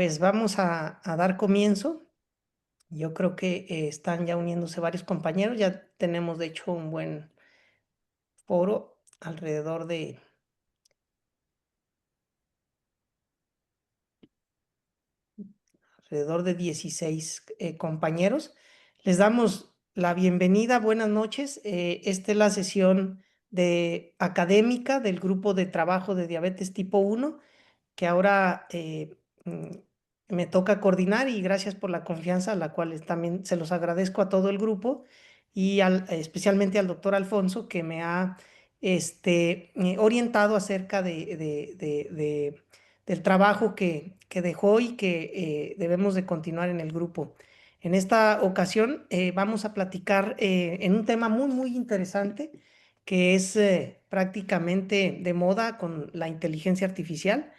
Pues vamos a dar comienzo. Yo creo que están ya uniéndose varios compañeros. Ya tenemos, de hecho, un buen foro alrededor de 16 compañeros. Les damos la bienvenida. Buenas noches. Esta es la sesión académica del grupo de trabajo de diabetes tipo 1 que ahora me toca coordinar, y gracias por la confianza, a la cual también se los agradezco a todo el grupo y especialmente al doctor Alfonso, que me ha orientado acerca del trabajo que dejó y que debemos de continuar en el grupo. En esta ocasión vamos a platicar en un tema muy, muy interesante, que es prácticamente de moda con la inteligencia artificial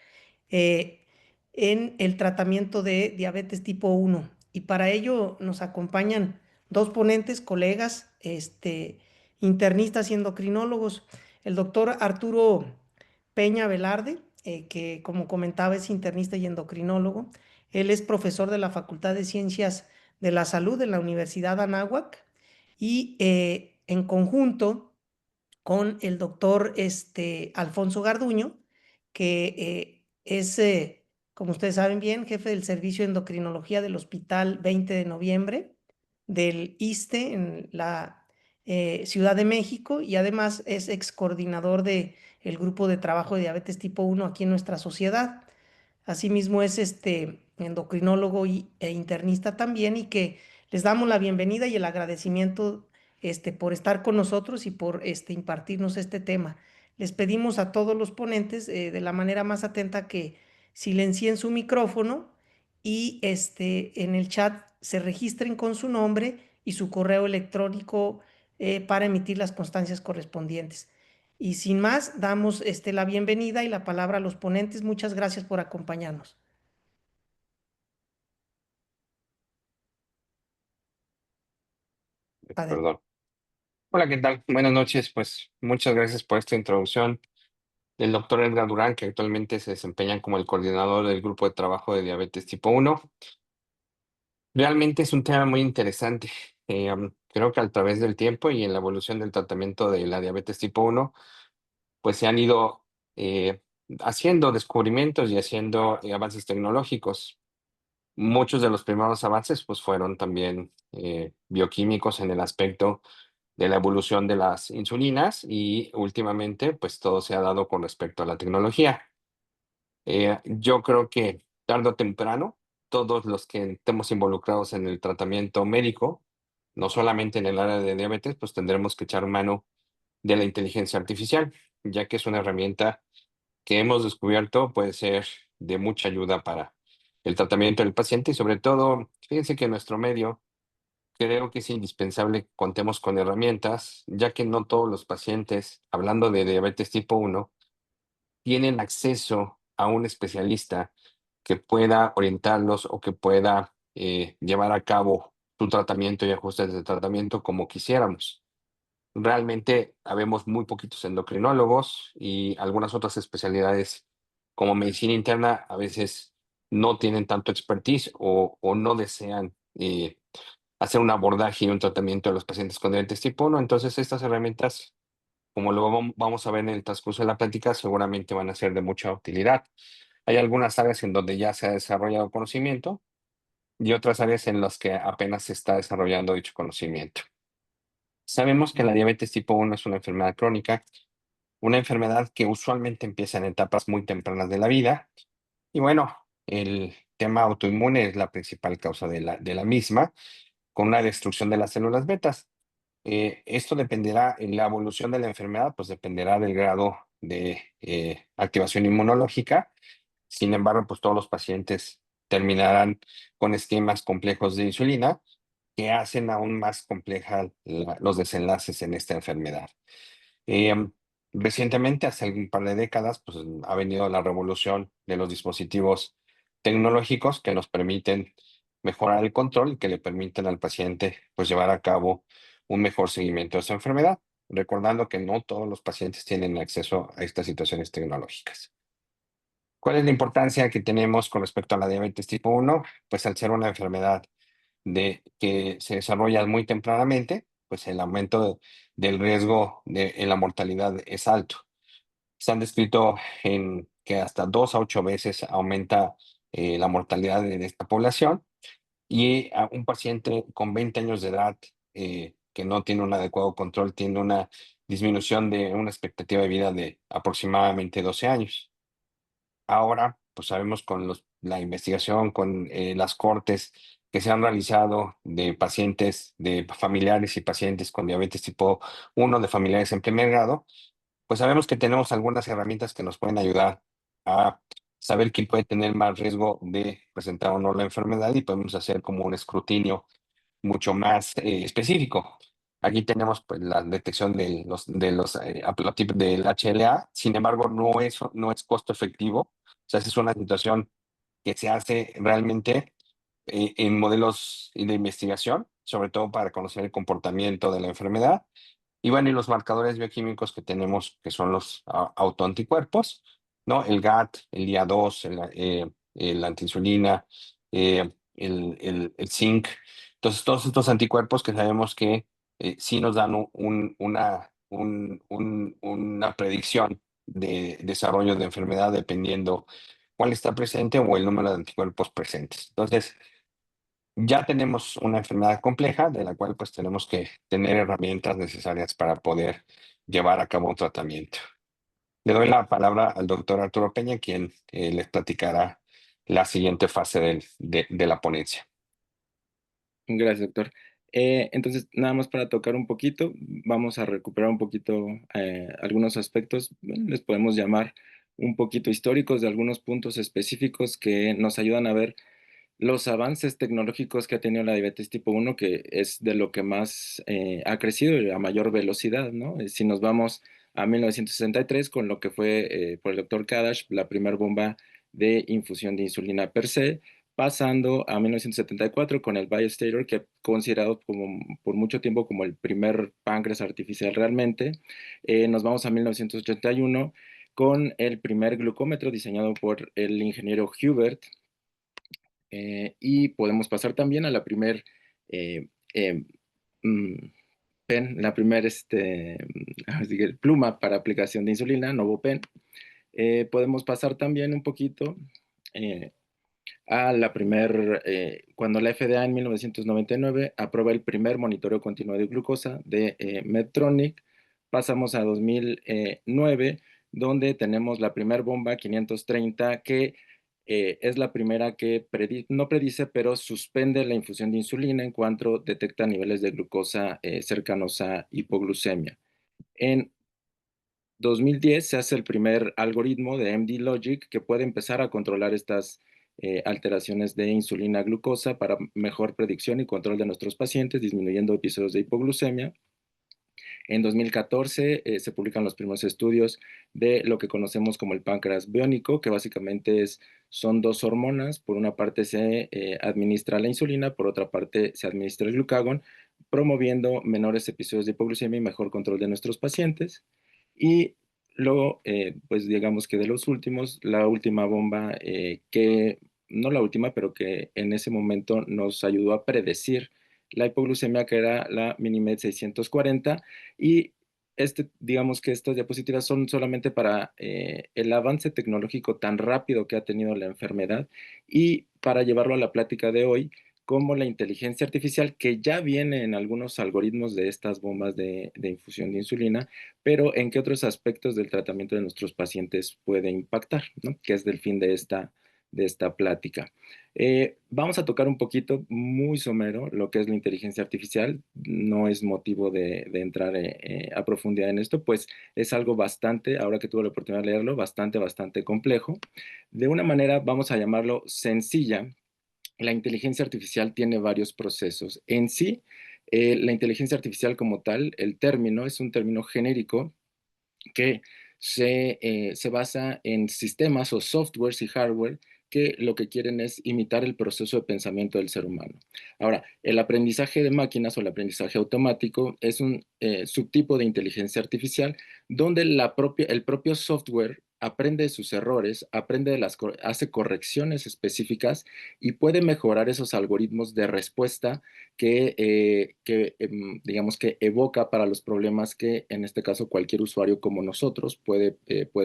eh, en el tratamiento de diabetes tipo 1. Y para ello nos acompañan dos ponentes, colegas, internistas y endocrinólogos. El doctor Arturo Peña Velarde, que como comentaba es internista y endocrinólogo. Él es profesor de la Facultad de Ciencias de la Salud de la Universidad Anáhuac, y en conjunto con el doctor Alfonso Garduño, que es, como ustedes saben bien, jefe del servicio de endocrinología del Hospital 20 de Noviembre del ISSSTE en la Ciudad de México, y además es ex coordinador de el grupo de trabajo de diabetes tipo 1 aquí en nuestra sociedad. Asimismo es endocrinólogo e internista también, y que les damos la bienvenida y el agradecimiento por estar con nosotros y por impartirnos este tema. Les pedimos a todos los ponentes de la manera más atenta que silencien su micrófono y en el chat se registren con su nombre y su correo electrónico para emitir las constancias correspondientes. Y sin más, damos la bienvenida y la palabra a los ponentes. Muchas gracias por acompañarnos. Adelante. Perdón. Hola, ¿qué tal? Buenas noches. Pues muchas gracias por esta introducción del doctor Edgar Durán, que actualmente se desempeña como el coordinador del grupo de trabajo de diabetes tipo 1. Realmente es un tema muy interesante. Creo que a través del tiempo y en la evolución del tratamiento de la diabetes tipo 1, pues se han ido eh, haciendo descubrimientos y haciendo avances tecnológicos. Muchos de los primeros avances pues fueron también bioquímicos en el aspecto de la evolución de las insulinas, y últimamente pues todo se ha dado con respecto a la tecnología. Yo creo que tarde o temprano todos los que estemos involucrados en el tratamiento médico, no solamente en el área de diabetes, pues tendremos que echar mano de la inteligencia artificial, ya que es una herramienta que hemos descubierto puede ser de mucha ayuda para el tratamiento del paciente, y sobre todo, fíjense que en nuestro medio creo que es indispensable que contemos con herramientas, ya que no todos los pacientes, hablando de diabetes tipo 1, tienen acceso a un especialista que pueda orientarlos o que pueda llevar a cabo su tratamiento y ajustes de tratamiento como quisiéramos. Realmente habemos muy poquitos endocrinólogos, y algunas otras especialidades como medicina interna a veces no tienen tanto expertise o no desean hacer un abordaje y un tratamiento de los pacientes con diabetes tipo 1. Entonces, estas herramientas, como lo vamos a ver en el transcurso de la plática, seguramente van a ser de mucha utilidad. Hay algunas áreas en donde ya se ha desarrollado conocimiento y otras áreas en las que apenas se está desarrollando dicho conocimiento. Sabemos que la diabetes tipo 1 es una enfermedad crónica, una enfermedad que usualmente empieza en etapas muy tempranas de la vida. Y bueno, el tema autoinmune es la principal causa de la misma, con una destrucción de las células betas. Esto dependerá, en la evolución de la enfermedad, pues dependerá del grado de activación inmunológica. Sin embargo, pues todos los pacientes terminarán con esquemas complejos de insulina que hacen aún más compleja los desenlaces en esta enfermedad. Em, Recientemente, hace un par de décadas, pues ha venido la revolución de los dispositivos tecnológicos que nos permiten mejorar el control y que le permiten al paciente pues llevar a cabo un mejor seguimiento de su enfermedad, recordando que no todos los pacientes tienen acceso a estas situaciones tecnológicas. ¿Cuál es la importancia que tenemos con respecto a la diabetes tipo uno? Pues al ser una enfermedad que se desarrolla muy tempranamente, pues el aumento del riesgo en la mortalidad es alto. Se han descrito en que hasta 2 a 8 veces aumenta la mortalidad de esta población, y a un paciente con 20 años de edad que no tiene un adecuado control tiene una disminución de una expectativa de vida de aproximadamente 12 años. Ahora, pues sabemos con la investigación, con las cortes que se han realizado de pacientes, de familiares y pacientes con diabetes tipo uno, de familiares en primer grado, pues sabemos que tenemos algunas herramientas que nos pueden ayudar a saber quién puede tener más riesgo de presentar o no la enfermedad, y podemos hacer como un escrutinio mucho más específico. Aquí tenemos pues, la detección de los haplotipos del HLA. Sin embargo, no es costo efectivo. O sea, esa es una situación que se hace realmente en modelos de investigación, sobre todo para conocer el comportamiento de la enfermedad. Y bueno, y los marcadores bioquímicos que tenemos, que son los autoanticuerpos, ¿no? El GAT, el IA2, la antiinsulina, el zinc. Entonces, todos estos anticuerpos que sabemos que sí nos dan una predicción de desarrollo de enfermedad dependiendo cuál está presente o el número de anticuerpos presentes. Entonces, ya tenemos una enfermedad compleja de la cual pues tenemos que tener herramientas necesarias para poder llevar a cabo un tratamiento. Le doy la palabra al doctor Arturo Peña, quien les platicará la siguiente fase de la ponencia. Gracias, doctor. Entonces, nada más para tocar un poquito, vamos a recuperar un poquito algunos aspectos, bueno, les podemos llamar un poquito históricos de algunos puntos específicos que nos ayudan a ver los avances tecnológicos que ha tenido la diabetes tipo uno, que es de lo que más ha crecido y a mayor velocidad, ¿no? Si nos vamos a 1963 con lo que fue por el doctor Kadash, la primera bomba de infusión de insulina per se, pasando a 1974 con el Biostator, que considerado como, por mucho tiempo como el primer páncreas artificial realmente. Nos vamos a 1981 con el primer glucómetro diseñado por el ingeniero Hubert, y podemos pasar también a la primer eh, eh, mm, pen, la primer pluma para aplicación de insulina, NovoPen. Podemos pasar también un poquito eh, a la primer, cuando la FDA en 1999 aprueba el primer monitoreo continuo de glucosa de Medtronic. Pasamos a 2009, donde tenemos la primer bomba 530, que es la primera que no predice, pero suspende la infusión de insulina en cuanto detecta niveles de glucosa cercanos a hipoglucemia. En 2010 se hace el primer algoritmo de MD Logic que puede empezar a controlar estas alteraciones de insulina glucosa para mejor predicción y control de nuestros pacientes, disminuyendo episodios de hipoglucemia. En 2014 se publican los primeros estudios de lo que conocemos como el páncreas biónico, que básicamente son dos hormonas. Por una parte se administra la insulina, por otra parte se administra el glucagón, promoviendo menores episodios de hipoglucemia y mejor control de nuestros pacientes. Y luego, pues digamos que de los últimos, la última bomba no la última, pero que en ese momento nos ayudó a predecir la hipoglucemia, que era la Minimed 640. Y digamos que estas diapositivas son solamente para el avance tecnológico tan rápido que ha tenido la enfermedad y para llevarlo a la plática de hoy, como la inteligencia artificial, que ya viene en algunos algoritmos de estas bombas de infusión de insulina, pero en qué otros aspectos del tratamiento de nuestros pacientes puede impactar, ¿no? Que es del fin de esta plática. Vamos a tocar un poquito, muy somero, lo que es la inteligencia artificial. No es motivo de entrar a profundidad en esto, pues es algo bastante, ahora que tuve la oportunidad de leerlo, bastante complejo. De una manera, vamos a llamarlo sencilla, la inteligencia artificial tiene varios procesos. En sí, la inteligencia artificial como tal, el término es un término genérico que se basa en sistemas o softwares y hardware que lo que quieren es imitar el proceso de pensamiento del ser humano. Ahora, el aprendizaje de máquinas o el aprendizaje automático es un subtipo de inteligencia artificial donde el propio software aprende de sus errores, aprende hace correcciones específicas y puede mejorar esos algoritmos de respuesta que digamos que evoca para los problemas que en este caso cualquier usuario como nosotros puede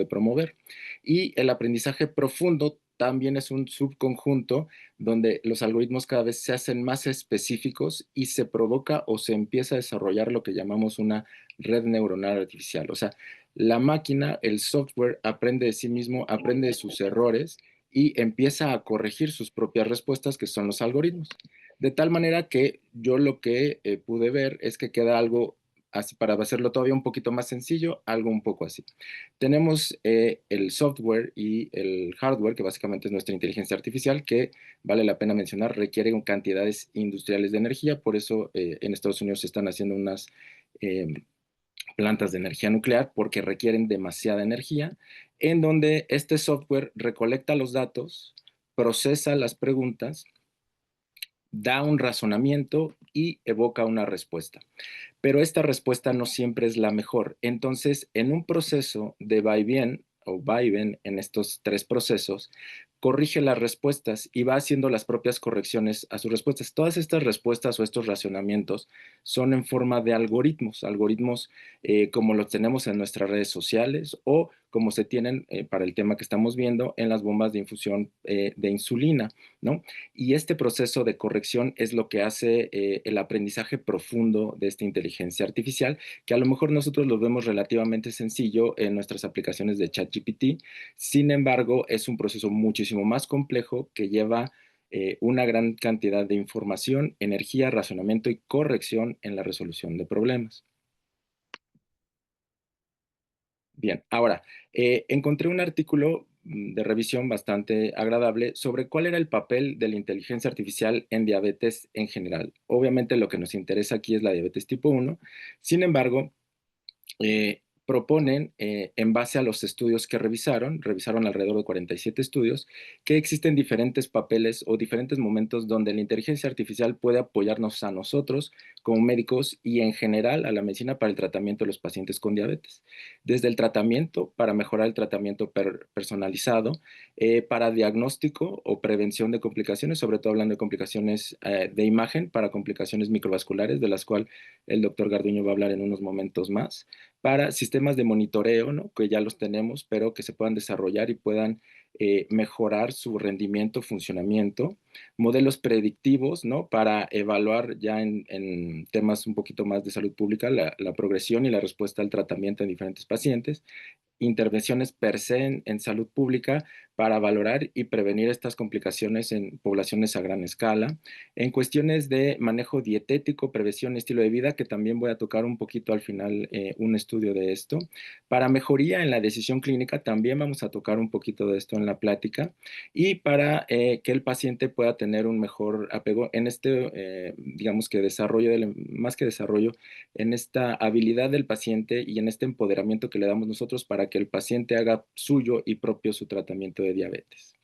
promover. Y el aprendizaje profundo también es un subconjunto donde los algoritmos cada vez se hacen más específicos y se provoca o se empieza a desarrollar lo que llamamos una red neuronal artificial. O sea, la máquina, el software, aprende de sí mismo, aprende de sus errores y empieza a corregir sus propias respuestas, que son los algoritmos. De tal manera que yo lo que pude ver es que queda algo así, para hacerlo todavía un poquito más sencillo, algo un poco así. Tenemos el software y el hardware, que básicamente es nuestra inteligencia artificial, que vale la pena mencionar, requiere cantidades industriales de energía, por eso en Estados Unidos se están haciendo unas eh, plantas de energía nuclear porque requieren demasiada energía, en donde este software recolecta los datos, procesa las preguntas, da un razonamiento y evoca una respuesta. Pero esta respuesta no siempre es la mejor. Entonces, en un proceso de va-y-bien o va-y-ven en estos tres procesos, corrige las respuestas y va haciendo las propias correcciones a sus respuestas. Todas estas respuestas o estos racionamientos son en forma de algoritmos, algoritmos como los tenemos en nuestras redes sociales o como se tienen para el tema que estamos viendo en las bombas de infusión de insulina, ¿no? Y este proceso de corrección es lo que hace el aprendizaje profundo de esta inteligencia artificial, que a lo mejor nosotros lo vemos relativamente sencillo en nuestras aplicaciones de ChatGPT. Sin embargo, es un proceso muchísimo más complejo que lleva una gran cantidad de información, energía, razonamiento y corrección en la resolución de problemas. Bien, ahora, encontré un artículo de revisión bastante agradable sobre cuál era el papel de la inteligencia artificial en diabetes en general. Obviamente lo que nos interesa aquí es la diabetes tipo 1. Sin embargo, proponen, en base a los estudios que revisaron alrededor de 47 estudios, que existen diferentes papeles o diferentes momentos donde la inteligencia artificial puede apoyarnos a nosotros como médicos y en general a la medicina para el tratamiento de los pacientes con diabetes. Desde el tratamiento, para mejorar el tratamiento personalizado, para diagnóstico o prevención de complicaciones, sobre todo hablando de complicaciones de imagen, para complicaciones microvasculares, de las cuales el doctor Garduño va a hablar en unos momentos más, para sistemas de monitoreo, ¿no? Que ya los tenemos, pero que se puedan desarrollar y puedan mejorar su rendimiento, funcionamiento, modelos predictivos, ¿no? Para evaluar ya en temas un poquito más de salud pública la progresión y la respuesta al tratamiento en diferentes pacientes, intervenciones per se en salud pública para valorar y prevenir estas complicaciones en poblaciones a gran escala, en cuestiones de manejo dietético, prevención, estilo de vida, que también voy a tocar un poquito al final un estudio de esto. Para mejoría en la decisión clínica, también vamos a tocar un poquito de esto en la plática, y para que el paciente pueda tener un mejor apego en digamos que desarrollo, más que desarrollo, en esta habilidad del paciente y en este empoderamiento que le damos nosotros para que el paciente haga suyo y propio su tratamiento de diabetes.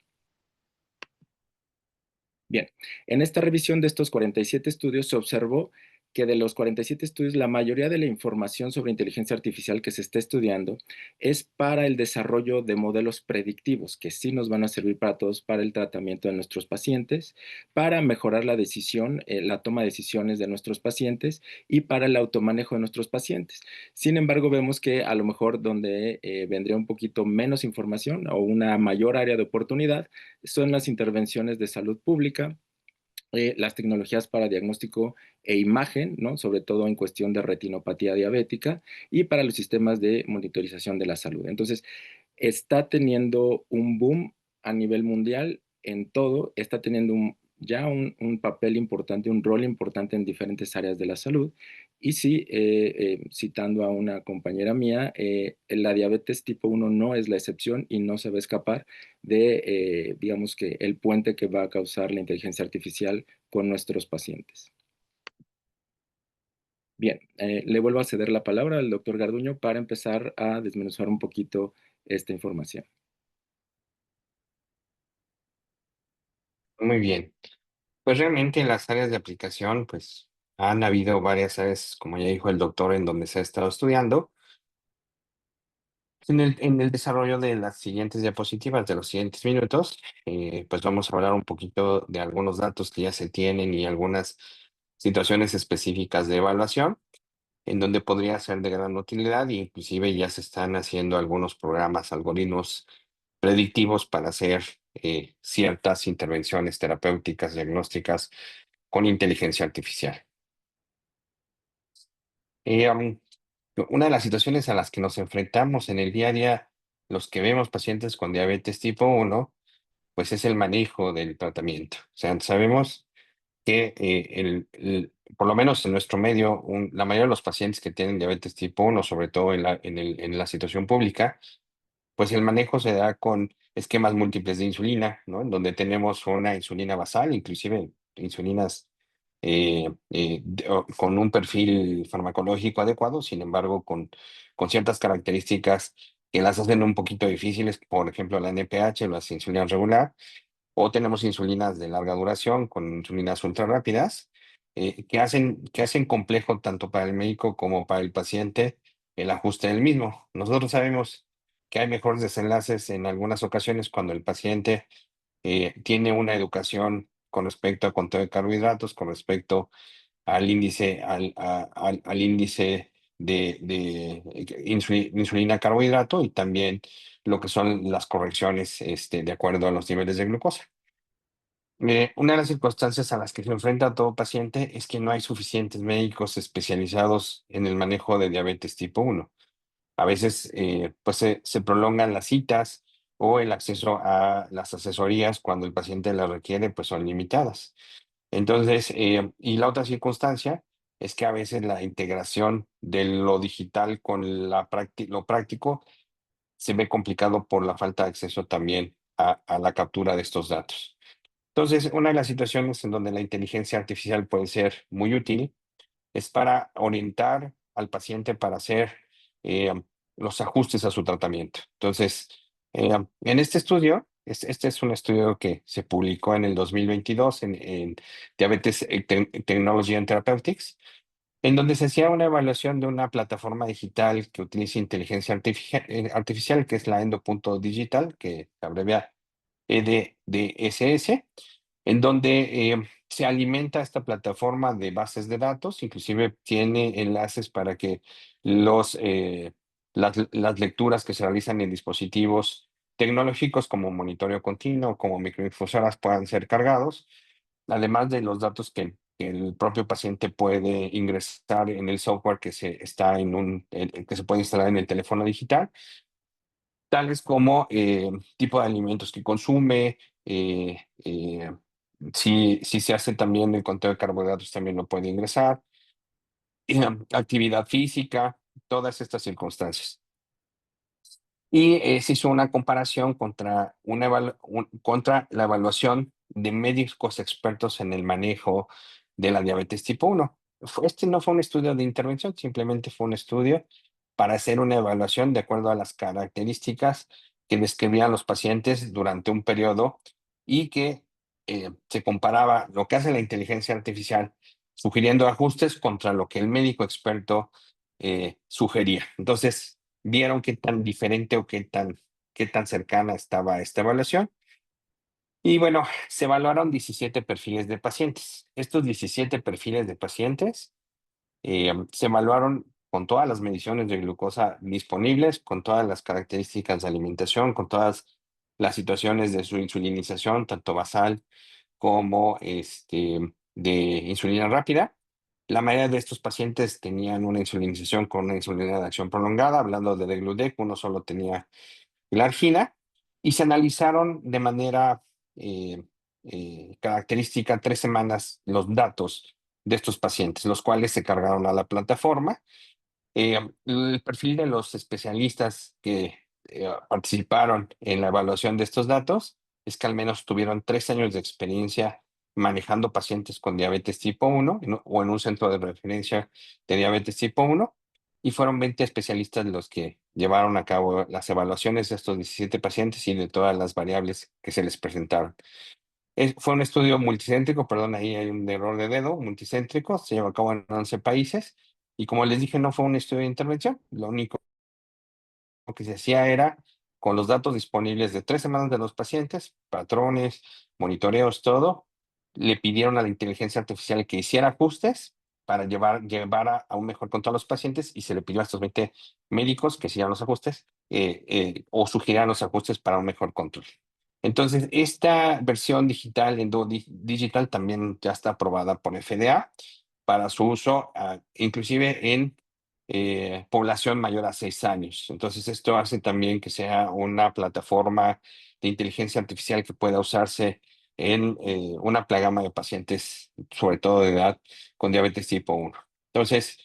Bien, en esta revisión de estos 47 estudios se observó que de los 47 estudios, la mayoría de la información sobre inteligencia artificial que se está estudiando es para el desarrollo de modelos predictivos, que sí nos van a servir para todos, para el tratamiento de nuestros pacientes, para mejorar la decisión, la toma de decisiones de nuestros pacientes y para el automanejo de nuestros pacientes. Sin embargo, vemos que a lo mejor donde vendría un poquito menos información o una mayor área de oportunidad son las intervenciones de salud pública, las tecnologías para diagnóstico e imagen, ¿no? Sobre todo en cuestión de retinopatía diabética, y para los sistemas de monitorización de la salud. Entonces, está teniendo un boom a nivel mundial en todo, está teniendo ya un papel importante, un rol importante en diferentes áreas de la salud. Y sí, citando a una compañera mía, la diabetes tipo 1 no es la excepción y no se va a escapar de, digamos que, el puente que va a causar la inteligencia artificial con nuestros pacientes. Bien, le vuelvo a ceder la palabra al doctor Garduño para empezar a desmenuzar un poquito esta información. Muy bien. Pues realmente en las áreas de aplicación, pues han habido varias áreas, como ya dijo el doctor, en donde se ha estado estudiando. En el desarrollo de las siguientes diapositivas, de los siguientes minutos, pues vamos a hablar un poquito de algunos datos que ya se tienen y algunas situaciones específicas de evaluación, en donde podría ser de gran utilidad e inclusive ya se están haciendo algunos programas, algoritmos predictivos para hacer ciertas intervenciones terapéuticas, diagnósticas con inteligencia artificial. Una de las situaciones a las que nos enfrentamos en el día a día, los que vemos pacientes con diabetes tipo 1, pues es el manejo del tratamiento. O sea, sabemos que por lo menos en nuestro medio, la mayoría de los pacientes que tienen diabetes tipo 1, sobre todo en la situación pública, pues el manejo se da con esquemas múltiples de insulina, ¿no? En donde tenemos una insulina basal, inclusive insulinas con un perfil farmacológico adecuado, sin embargo, con ciertas características que las hacen un poquito difíciles, por ejemplo, la NPH, las insulinas regular, o tenemos insulinas de larga duración con insulinas ultra rápidas, que hacen complejo tanto para el médico como para el paciente el ajuste del mismo. Nosotros sabemos que hay mejores desenlaces en algunas ocasiones cuando el paciente tiene una educación con respecto a conteo de carbohidratos, con respecto al índice, al índice de insulina carbohidrato y también lo que son las correcciones de acuerdo a los niveles de glucosa. Una de las circunstancias a las que se enfrenta todo paciente es que no hay suficientes médicos especializados en el manejo de diabetes tipo 1. A veces pues se prolongan las citas o el acceso a las asesorías cuando el paciente las requiere, pues son limitadas. Entonces, y la otra circunstancia es que a veces la integración de lo digital con lo práctico se ve complicado por la falta de acceso también a la captura de estos datos. Entonces, una de las situaciones en donde la inteligencia artificial puede ser muy útil es para orientar al paciente para hacer eh, los ajustes a su tratamiento. Entonces, en este estudio, este es un estudio que se publicó en el 2022 en Diabetes Technology and Therapeutics, en donde se hacía una evaluación de una plataforma digital que utiliza inteligencia artificial, que es la Endo.digital, que se abrevia EDDSS, en donde se alimenta esta plataforma de bases de datos, inclusive tiene enlaces para que las lecturas que se realizan en dispositivos tecnológicos como monitoreo continuo, como microinfusoras puedan ser cargados, además de los datos que el propio paciente puede ingresar en el software que se puede instalar en el teléfono digital, tales como tipo de alimentos que consume, si se hace también el conteo de carbohidratos, también lo puede ingresar, actividad física, todas estas circunstancias. Y se hizo una comparación contra la evaluación de médicos expertos en el manejo de la diabetes tipo 1. Este no fue un estudio de intervención, simplemente fue un estudio para hacer una evaluación de acuerdo a las características que describían los pacientes durante un periodo y que se comparaba lo que hace la inteligencia artificial sugiriendo ajustes contra lo que el médico experto sugería. Entonces, vieron qué tan diferente o qué tan cercana estaba esta evaluación. Y bueno, se evaluaron 17 perfiles de pacientes. Estos 17 perfiles de pacientes se evaluaron con todas las mediciones de glucosa disponibles, con todas las características de alimentación, con todas las situaciones de su insulinización, tanto basal como de insulina rápida. La mayoría de estos pacientes tenían una insulinización con una insulina de acción prolongada, hablando de degludec, uno solo tenía glargina, y se analizaron de manera característica 3 semanas los datos de estos pacientes, los cuales se cargaron a la plataforma. El perfil de los especialistas que participaron en la evaluación de estos datos es que al menos tuvieron 3 años de experiencia manejando pacientes con diabetes tipo 1 o en un centro de referencia de diabetes tipo 1 y fueron 20 especialistas los que llevaron a cabo las evaluaciones de estos 17 pacientes y de todas las variables que se les presentaron. Fue un estudio multicéntrico, perdón, ahí hay un error de dedo, multicéntrico, se llevó a cabo en 11 países y como les dije, no fue un estudio de intervención, lo único que se hacía era, con los datos disponibles de 3 semanas de los pacientes, patrones, monitoreos, todo, le pidieron a la inteligencia artificial que hiciera ajustes para llevar a un mejor control a los pacientes, y se le pidió a estos 20 médicos que hicieran los ajustes o sugirieran los ajustes para un mejor control. Entonces, esta versión digital, Digital, también ya está aprobada por FDA para su uso, inclusive en población mayor a 6 años. Entonces, esto hace también que sea una plataforma de inteligencia artificial que pueda usarse en una plagama de pacientes, sobre todo de edad, con diabetes tipo 1. Entonces,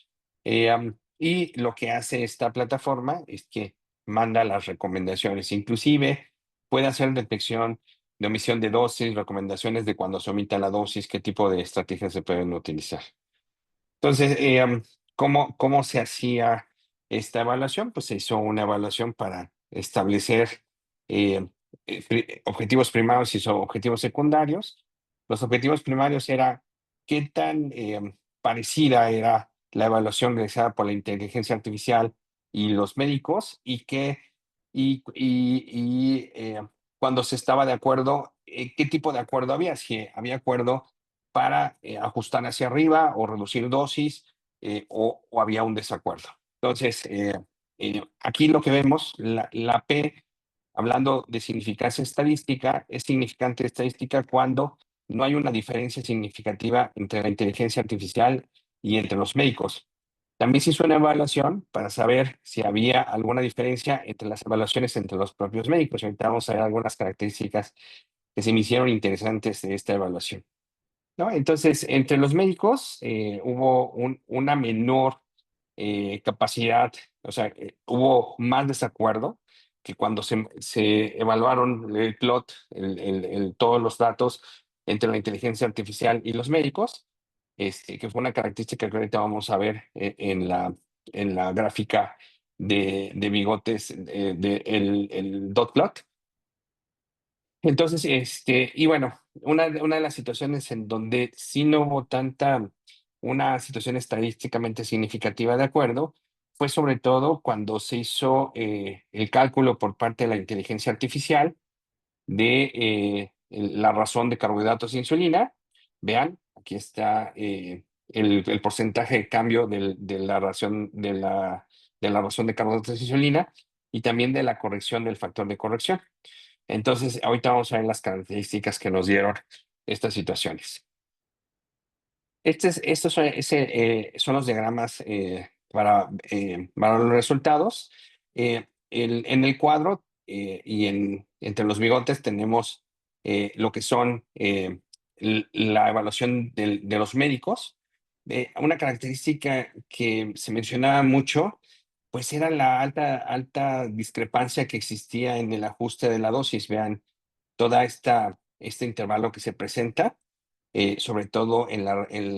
y lo que hace esta plataforma es que manda las recomendaciones, inclusive puede hacer detección de omisión de dosis, recomendaciones de cuando se omita la dosis, qué tipo de estrategias se pueden utilizar. Entonces, ¿cómo se hacía esta evaluación? Pues se hizo una evaluación para establecer eh, objetivos primarios y objetivos secundarios. Los objetivos primarios era qué tan parecida era la evaluación realizada por la inteligencia artificial y los médicos, y cuando se estaba de acuerdo, qué tipo de acuerdo había, si había acuerdo para ajustar hacia arriba o reducir dosis, o había un desacuerdo. Entonces, aquí lo que vemos, la P, hablando de significancia estadística, es significante estadística cuando no hay una diferencia significativa entre la inteligencia artificial y entre los médicos. También se hizo una evaluación para saber si había alguna diferencia entre las evaluaciones entre los propios médicos. Ahorita vamos a ver algunas características que se me hicieron interesantes de esta evaluación, ¿no? Entonces, entre los médicos hubo una menor capacidad, o sea, hubo más desacuerdo que cuando se evaluaron el plot, todos los datos entre la inteligencia artificial y los médicos, que fue una característica que ahorita vamos a ver en la gráfica de bigotes, el dot plot. Entonces, y bueno, una de las situaciones en donde sí no hubo una situación estadísticamente significativa de acuerdo, fue sobre todo cuando se hizo el cálculo por parte de la inteligencia artificial de la razón de carbohidratos e insulina. Vean, aquí está el porcentaje de cambio de la razón de la razón de carbohidratos e insulina, y también de la corrección del factor de corrección. Entonces, ahorita vamos a ver las características que nos dieron estas situaciones. Estos son los diagramas para los resultados. En el cuadro y entre los bigotes tenemos lo que son la evaluación de los médicos. Una característica que se mencionaba mucho, pues era la alta discrepancia que existía en el ajuste de la dosis. Vean, toda este intervalo que se presenta, sobre todo en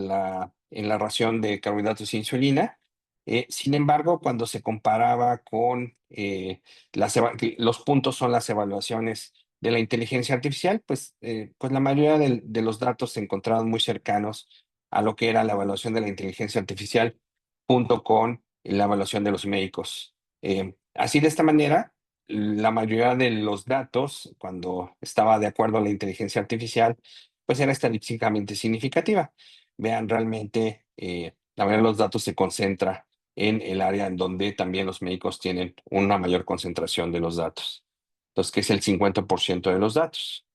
la ración de carbohidratos e insulina. Sin embargo, cuando se comparaba con los puntos son las evaluaciones de la inteligencia artificial, pues la mayoría de los datos se encontraban muy cercanos a lo que era la evaluación de la inteligencia artificial junto con la evaluación de los médicos. Así, de esta manera, la mayoría de los datos, cuando estaba de acuerdo la inteligencia artificial, pues era estadísticamente significativa. Vean, realmente la mayoría de los datos se concentra en el área en donde también los médicos tienen una mayor concentración de los datos. Entonces, que es el 50% de los datos.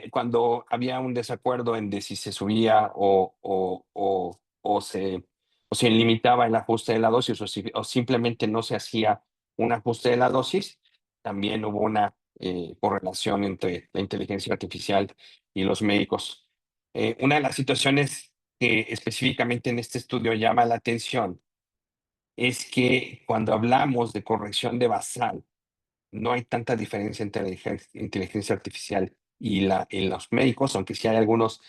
Cuando había un desacuerdo en de si se subía o se limitaba el ajuste de la dosis, o simplemente no se hacía un ajuste de la dosis, también hubo una correlación entre la inteligencia artificial y los médicos. Una de las situaciones que específicamente en este estudio llama la atención es que cuando hablamos de corrección de basal, no hay tanta diferencia entre la inteligencia artificial y los médicos, aunque sí hay algunos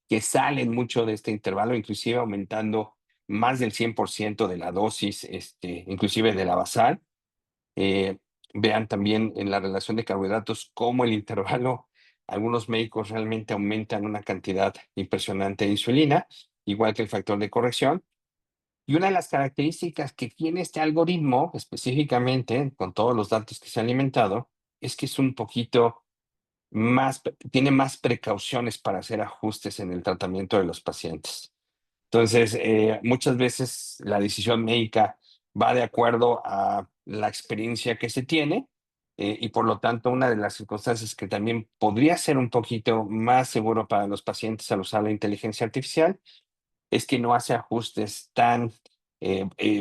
que salen mucho de este intervalo, inclusive aumentando más del 100% de la dosis, inclusive de la basal. Eh, Vean también en la relación de carbohidratos cómo el intervalo, algunos médicos realmente aumentan una cantidad impresionante de insulina, igual que el factor de corrección. Y una de las características que tiene este algoritmo, específicamente con todos los datos que se han alimentado, es que es un poquito más, tiene más precauciones para hacer ajustes en el tratamiento de los pacientes. Entonces, muchas veces la decisión médica va de acuerdo a la experiencia que se tiene, y por lo tanto una de las circunstancias que también podría ser un poquito más seguro para los pacientes al usar la inteligencia artificial es que no hace ajustes tan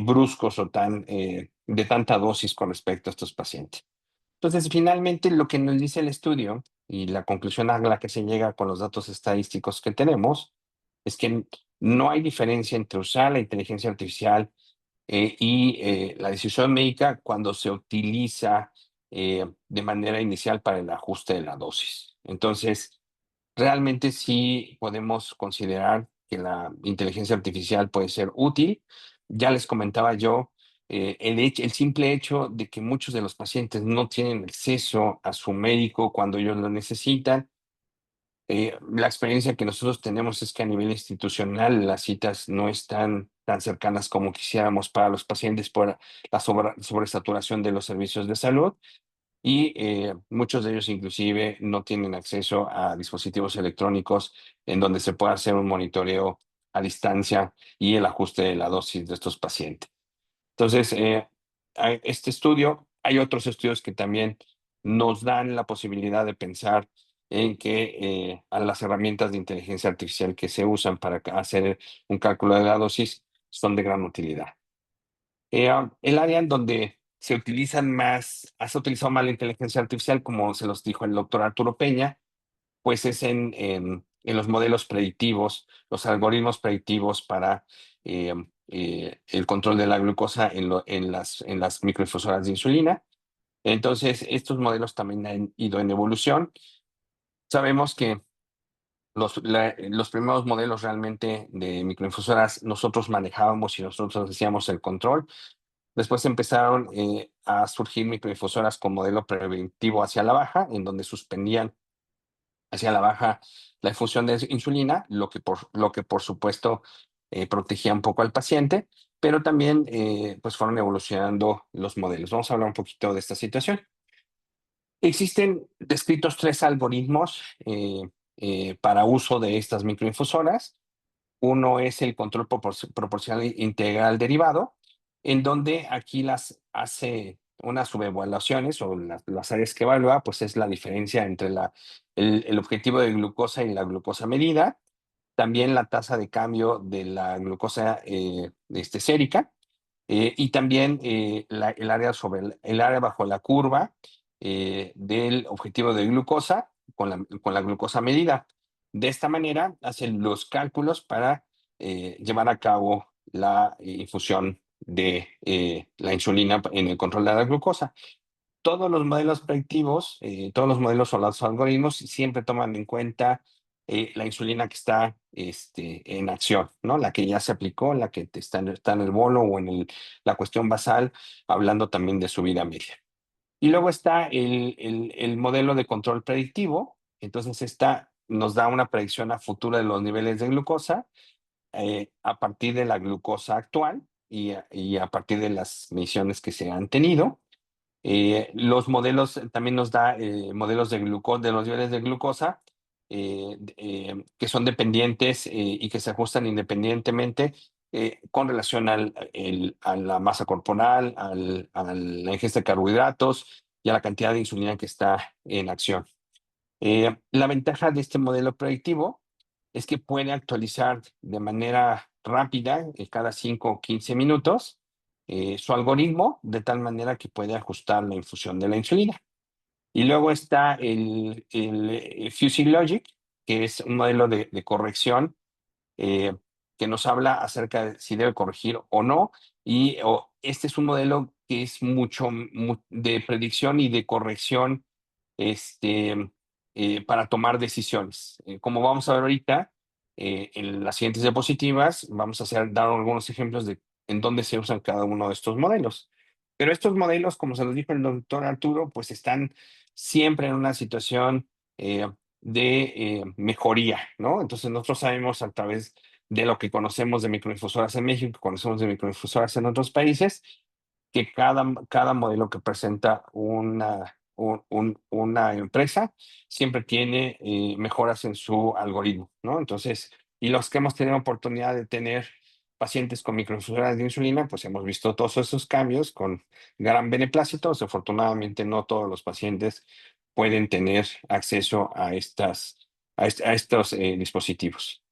bruscos o de tanta dosis con respecto a estos pacientes. Entonces, finalmente, lo que nos dice el estudio y la conclusión a la que se llega con los datos estadísticos que tenemos es que no hay diferencia entre usar la inteligencia artificial y la decisión médica cuando se utiliza de manera inicial para el ajuste de la dosis. Entonces, realmente sí podemos considerar que la inteligencia artificial puede ser útil. Ya les comentaba yo, el simple hecho de que muchos de los pacientes no tienen acceso a su médico cuando ellos lo necesitan. La experiencia que nosotros tenemos es que a nivel institucional las citas no están tan cercanas como quisiéramos para los pacientes por la sobresaturación de los servicios de salud y muchos de ellos inclusive no tienen acceso a dispositivos electrónicos en donde se pueda hacer un monitoreo a distancia y el ajuste de la dosis de estos pacientes. Entonces, este estudio, hay otros estudios que también nos dan la posibilidad de pensar en que a las herramientas de inteligencia artificial que se usan para hacer un cálculo de la dosis son de gran utilidad. El área en donde se utilizan más, has utilizado más la inteligencia artificial, como se los dijo el doctor Arturo Peña, pues es en los modelos predictivos, los algoritmos predictivos para el control de la glucosa en las microinfusoras de insulina. Entonces, estos modelos también han ido en evolución. Sabemos que los primeros modelos realmente de microinfusoras nosotros manejábamos y nosotros hacíamos el control. Después empezaron a surgir microinfusoras con modelo preventivo hacia la baja, en donde suspendían hacia la baja la infusión de insulina, lo que por supuesto protegía un poco al paciente, pero también pues fueron evolucionando los modelos. Vamos a hablar un poquito de esta situación. Existen descritos 3 algoritmos para uso de estas microinfusoras. Uno es el control proporcional integral derivado, en donde aquí las hace unas subevaluaciones o las áreas que evalúa, pues es la diferencia entre el objetivo de glucosa y la glucosa medida, también la tasa de cambio de la glucosa sérica, y también el área el área bajo la curva del objetivo de glucosa con la glucosa medida. De esta manera hacen los cálculos para llevar a cabo la infusión de la insulina en el control de la glucosa. Todos los modelos predictivos, todos los modelos o los algoritmos siempre toman en cuenta la insulina que está en acción, ¿no? La que ya se aplicó, la que está en el bolo o en la cuestión basal, hablando también de su vida media. Y luego está el modelo de control predictivo. Entonces, esta nos da una predicción a futuro de los niveles de glucosa a partir de la glucosa actual y a partir de las mediciones que se han tenido. Los modelos también nos da modelos de los niveles de glucosa que son dependientes y que se ajustan independientemente con relación a la masa corporal, a la ingesta de carbohidratos y a la cantidad de insulina que está en acción. La ventaja de este modelo predictivo es que puede actualizar de manera rápida, cada 5 o 15 minutos, su algoritmo de tal manera que puede ajustar la infusión de la insulina. Y luego está el Fusing Logic, que es un modelo de corrección eh, que nos habla acerca de si debe corregir o no. Este es un modelo que es de predicción y de corrección para tomar decisiones. Como vamos a ver ahorita, en las siguientes diapositivas, vamos a dar algunos ejemplos de en dónde se usan cada uno de estos modelos. Pero estos modelos, como se los dijo el doctor Arturo, pues están siempre en una situación de mejoría, ¿no? Entonces nosotros sabemos a través de lo que conocemos de microinfusoras en México, que conocemos de microinfusoras en otros países, que cada modelo que presenta una empresa siempre tiene mejoras en su algoritmo, ¿no? Entonces, y los que hemos tenido oportunidad de tener pacientes con microinfusoras de insulina, pues hemos visto todos esos cambios con gran beneplácito. Desafortunadamente, no todos los pacientes pueden tener acceso a estos dispositivos.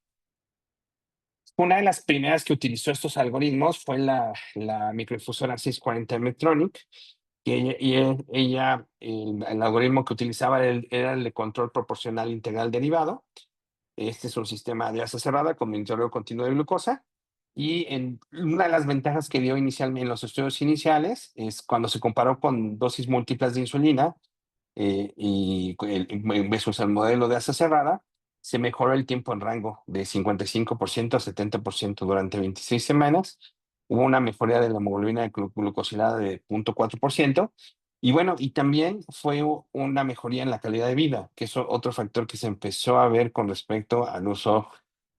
Una de las primeras que utilizó estos algoritmos fue la microinfusora 640 Medtronic, que el algoritmo que utilizaba era el de control proporcional integral derivado. Este es un sistema de asa cerrada con monitoreo continuo de glucosa. Y una de las ventajas que dio inicialmente en los estudios iniciales es cuando se comparó con dosis múltiples de insulina versus el modelo de asa cerrada, se mejoró el tiempo en rango de 55% a 70% durante 26 semanas. Hubo una mejoría de la hemoglobina glucosilada de 0.4%. Y bueno, y también fue una mejoría en la calidad de vida, que es otro factor que se empezó a ver con respecto al uso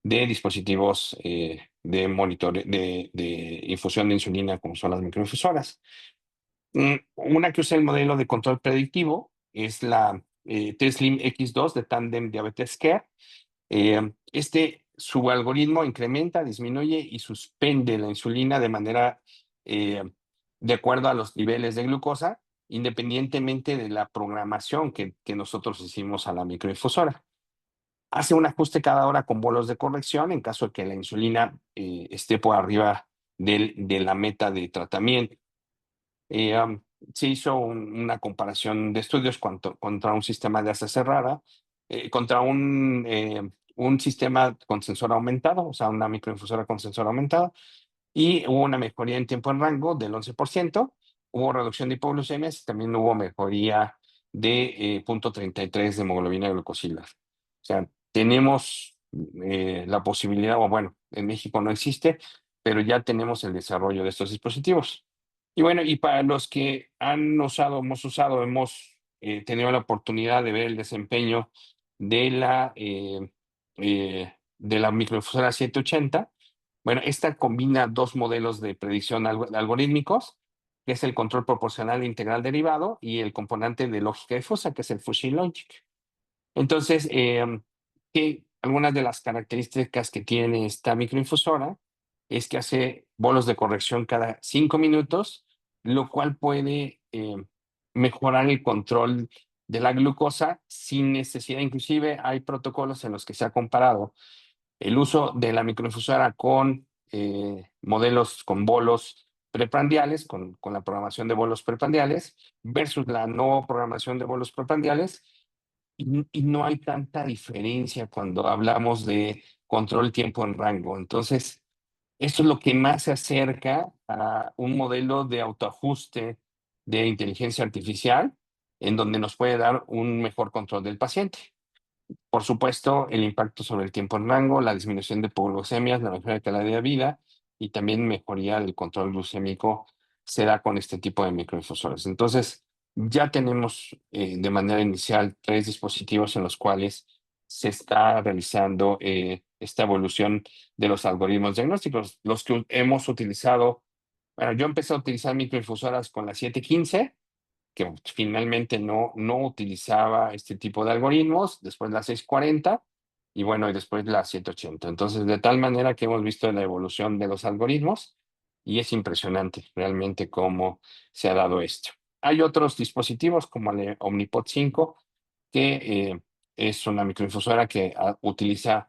de dispositivos de monitor de infusión de insulina, como son las microinfusoras. Una que usa el modelo de control predictivo es la T-Slim X2 de Tandem Diabetes Care. Su algoritmo incrementa, disminuye y suspende la insulina de manera de acuerdo a los niveles de glucosa, independientemente de la programación que nosotros hicimos a la microinfusora. Hace un ajuste cada hora con bolos de corrección en caso de que la insulina esté por arriba de la meta de tratamiento. Se hizo una comparación de estudios contra un sistema de asa cerrada, contra un sistema con sensor aumentado, o sea, una microinfusora con sensor aumentado, y hubo una mejoría en tiempo en rango del 11%, hubo reducción de hipoglucemias y también hubo mejoría de 0.33 de hemoglobina glucosilada. O sea, tenemos la posibilidad, o bueno, en México no existe, pero ya tenemos el desarrollo de estos dispositivos. Y bueno, y para los que hemos tenido la oportunidad de ver el desempeño de la microinfusora 780. Bueno, esta combina dos modelos de predicción algorítmicos, que es el control proporcional integral derivado y el componente de lógica difusa, que es el Fusion Logic. Entonces, algunas de las características que tiene esta microinfusora es que hace bolos de corrección cada 5 minutos, lo cual puede mejorar el control de la glucosa sin necesidad. Inclusive hay protocolos en los que se ha comparado el uso de la microinfusora con modelos con bolos preprandiales, con la programación de bolos preprandiales, versus la no programación de bolos preprandiales, y no hay tanta diferencia cuando hablamos de control tiempo en rango. Entonces, esto es lo que más se acerca a un modelo de autoajuste de inteligencia artificial, en donde nos puede dar un mejor control del paciente. Por supuesto, el impacto sobre el tiempo en rango, la disminución de hipoglucemias, la mejora de calidad de vida y también mejoría del control glucémico se da con este tipo de microinfusores. Entonces, ya tenemos de manera inicial 3 dispositivos en los cuales se está realizando esta evolución de los algoritmos diagnósticos. Los que hemos utilizado, bueno, yo empecé a utilizar microinfusoras con la 715, que finalmente no utilizaba este tipo de algoritmos, después la 640 y bueno, y después la 780. Entonces, de tal manera que hemos visto la evolución de los algoritmos y es impresionante realmente cómo se ha dado esto. Hay otros dispositivos como el Omnipod 5, que es una microinfusora que utiliza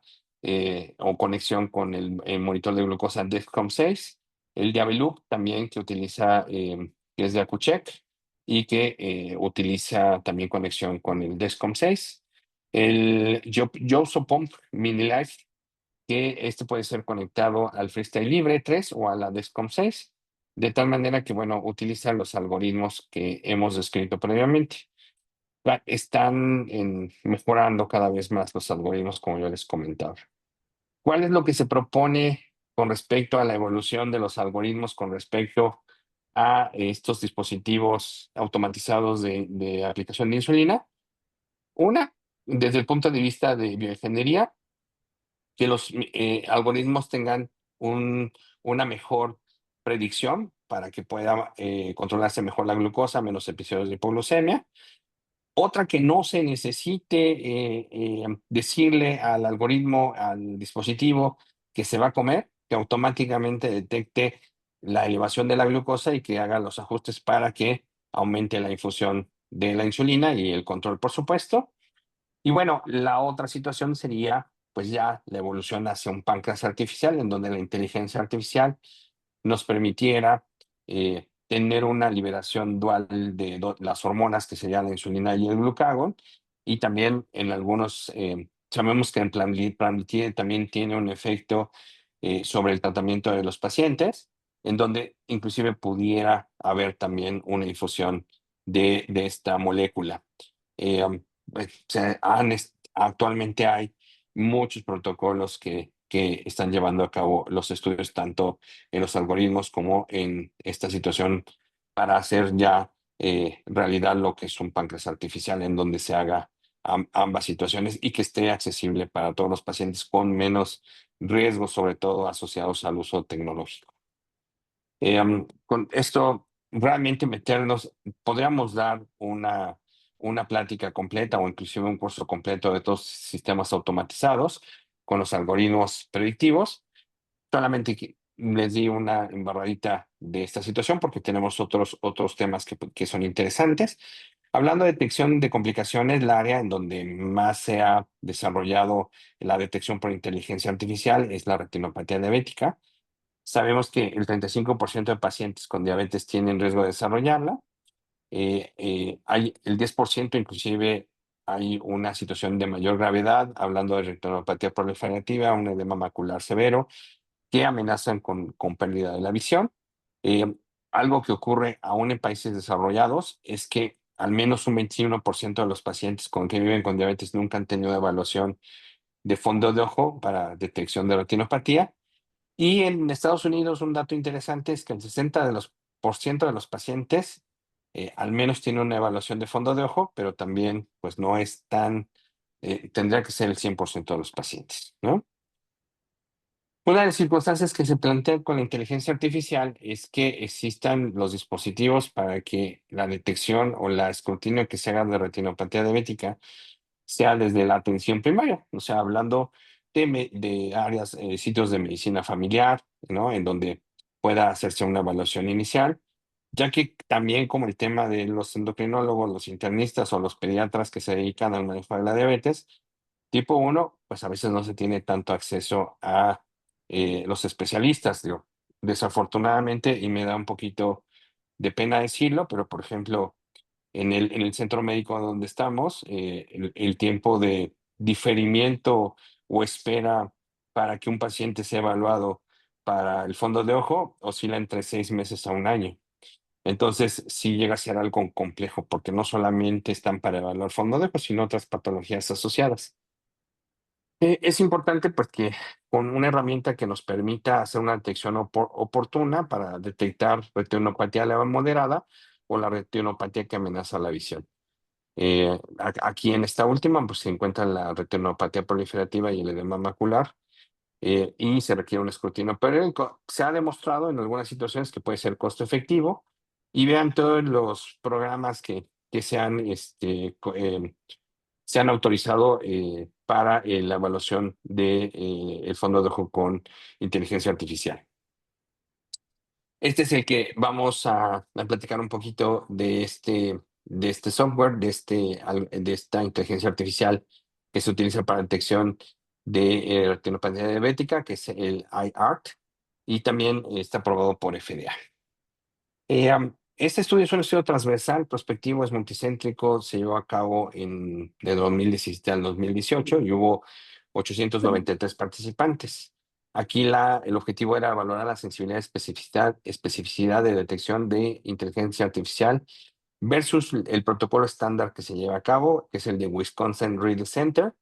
o conexión con el monitor de glucosa Dexcom 6, el Diabeloop también que utiliza, que es de Accu-Chek, y que utiliza también conexión con el Dexcom 6. El Yoso Pump Mini Life, que este puede ser conectado al Freestyle Libre 3 o a la Dexcom 6, de tal manera que, bueno, utiliza los algoritmos que hemos descrito previamente. Están mejorando cada vez más los algoritmos, como yo les comentaba. ¿Cuál es lo que se propone con respecto a la evolución de los algoritmos con respecto a estos dispositivos automatizados de aplicación de insulina? Una, desde el punto de vista de bioingeniería, que los algoritmos tengan una mejor predicción para que pueda controlarse mejor la glucosa, menos episodios de hipoglucemia. Otra, que no se necesite decirle al algoritmo, al dispositivo que se va a comer, que automáticamente detecte la elevación de la glucosa y que haga los ajustes para que aumente la infusión de la insulina y el control, por supuesto. Y bueno, la otra situación sería pues ya la evolución hacia un páncreas artificial, en donde la inteligencia artificial nos permitiera tener una liberación dual de las hormonas, que serían la insulina y el glucagón, y también en algunos, sabemos que el Plamlitier también tiene un efecto sobre el tratamiento de los pacientes, en donde inclusive pudiera haber también una infusión de esta molécula. Actualmente hay muchos protocolos que están llevando a cabo los estudios, tanto en los algoritmos como en esta situación, para hacer ya realidad lo que es un páncreas artificial, en donde se haga ambas situaciones y que esté accesible para todos los pacientes con menos riesgos, sobre todo asociados al uso tecnológico. Con esto, realmente meternos, podríamos dar una plática completa o inclusive un curso completo de todos los sistemas automatizados con los algoritmos predictivos. Solamente les di una embarradita de esta situación porque tenemos otros temas que son interesantes. Hablando de detección de complicaciones, la área en donde más se ha desarrollado la detección por inteligencia artificial es la retinopatía diabética. Sabemos que el 35% de pacientes con diabetes tienen riesgo de desarrollarla. Hay el 10%, inclusive hay una situación de mayor gravedad, hablando de retinopatía proliferativa, un edema macular severo, que amenazan con pérdida de la visión. Eh, Algo que ocurre aún en países desarrollados es que al menos un 21% de los pacientes con que viven con diabetes nunca han tenido evaluación de fondo de ojo para detección de retinopatía. Y en Estados Unidos, un dato interesante es que el 60% de los pacientes al menos tiene una evaluación de fondo de ojo, pero también pues no es tan, tendría que ser el 100% de los pacientes, ¿no? Una de las circunstancias que se plantea con la inteligencia artificial es que existan los dispositivos para que la detección o la escrutinio que se haga de retinopatía diabética sea desde la atención primaria, o sea, hablando de áreas, sitios de medicina familiar, ¿no? En donde pueda hacerse una evaluación inicial, ya que también, como el tema de los endocrinólogos, los internistas o los pediatras que se dedican al manejo de la diabetes tipo uno, pues a veces no se tiene tanto acceso a los especialistas, digo. Desafortunadamente, y me da un poquito de pena decirlo, pero por ejemplo, en el centro médico donde estamos, el tiempo de diferimiento o espera para que un paciente sea evaluado para el fondo de ojo oscila entre 6 meses a un año. Entonces, sí llega a ser algo complejo, porque no solamente están para evaluar fondo de ojo, sino otras patologías asociadas. Es importante pues que con una herramienta que nos permita hacer una detección oportuna para detectar retinopatía leve moderada o la retinopatía que amenaza la visión. Aquí en esta última pues se encuentra la retinopatía proliferativa y el edema macular, y se requiere un escrutinio periódico. Se ha demostrado en algunas situaciones que puede ser costo efectivo, y vean todos los programas que se han autorizado para la evaluación de el fondo de ojo con inteligencia artificial. Este es el que vamos a platicar un poquito de este software, de esta inteligencia artificial que se utiliza para detección de retinopatía diabética, que es el iART, y también está aprobado por FDA. Este estudio es un estudio transversal, prospectivo, es multicéntrico, se llevó a cabo de 2017 al 2018 y hubo 893 participantes. Aquí el objetivo era valorar la sensibilidad y especificidad de detección de inteligencia artificial versus el protocolo estándar que se lleva a cabo, que es el de Wisconsin Reading Center,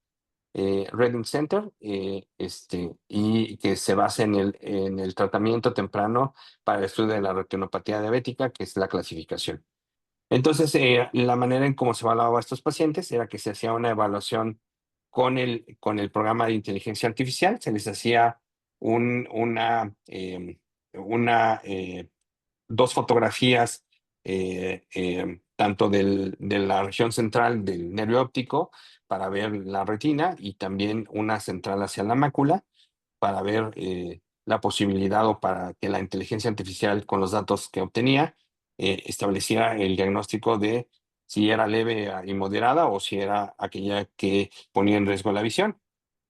y que se basa en el tratamiento temprano para el estudio de la retinopatía diabética, que es la clasificación. Entonces, la manera en cómo se evaluaba a estos pacientes era que se hacía una evaluación con el programa de inteligencia artificial. Se les hacía una, dos fotografías, tanto de la región central del nervio óptico para ver la retina y también una central hacia la mácula para ver la posibilidad o para que la inteligencia artificial con los datos que obtenía estableciera el diagnóstico de si era leve y moderada o si era aquella que ponía en riesgo la visión.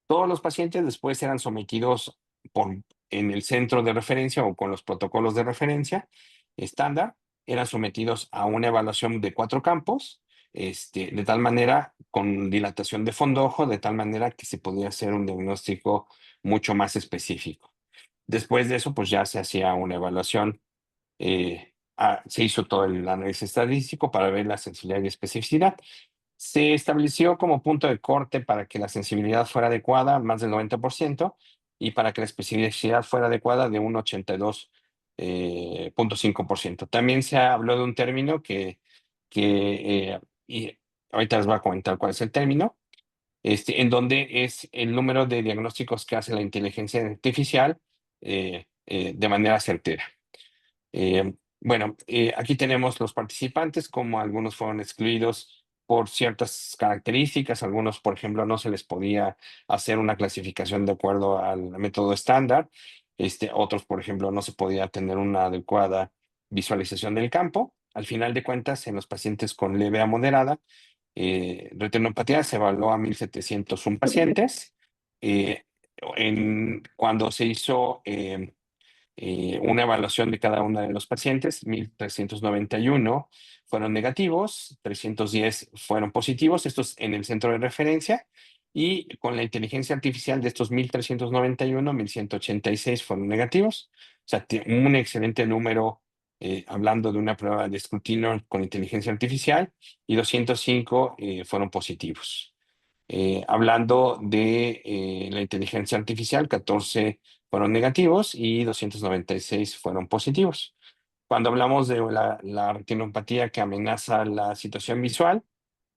Todos los pacientes después eran sometidos en el centro de referencia o con los protocolos de referencia estándar, eran sometidos a una evaluación de 4 campos, de tal manera, con dilatación de fondo ojo, de tal manera que se podía hacer un diagnóstico mucho más específico. Después de eso, pues ya se hacía una evaluación, se hizo todo el análisis estadístico para ver la sensibilidad y especificidad. Se estableció como punto de corte para que la sensibilidad fuera adecuada, más del 90%, y para que la especificidad fuera adecuada de un 82,5%. También se habló de un término y ahorita les voy a comentar cuál es el término, en donde es el número de diagnósticos que hace la inteligencia artificial de manera certera. Aquí tenemos los participantes, como algunos fueron excluidos por ciertas características, algunos, por ejemplo, no se les podía hacer una clasificación de acuerdo al método estándar, otros, por ejemplo, no se podía tener una adecuada visualización del campo. Al final de cuentas, en los pacientes con leve a moderada, retinopatía se evaluó a 1,701 pacientes. Eh, cuando se hizo una evaluación de cada uno de los pacientes, 1,391 fueron negativos, 310 fueron positivos, estos en el centro de referencia, y con la inteligencia artificial de estos 1,391, 1,186 fueron negativos. O sea, un excelente número, hablando de una prueba de escrutinio con inteligencia artificial, y 205 fueron positivos. Hablando de la inteligencia artificial, 14 fueron negativos y 296 fueron positivos. Cuando hablamos de la retinopatía que amenaza la situación visual,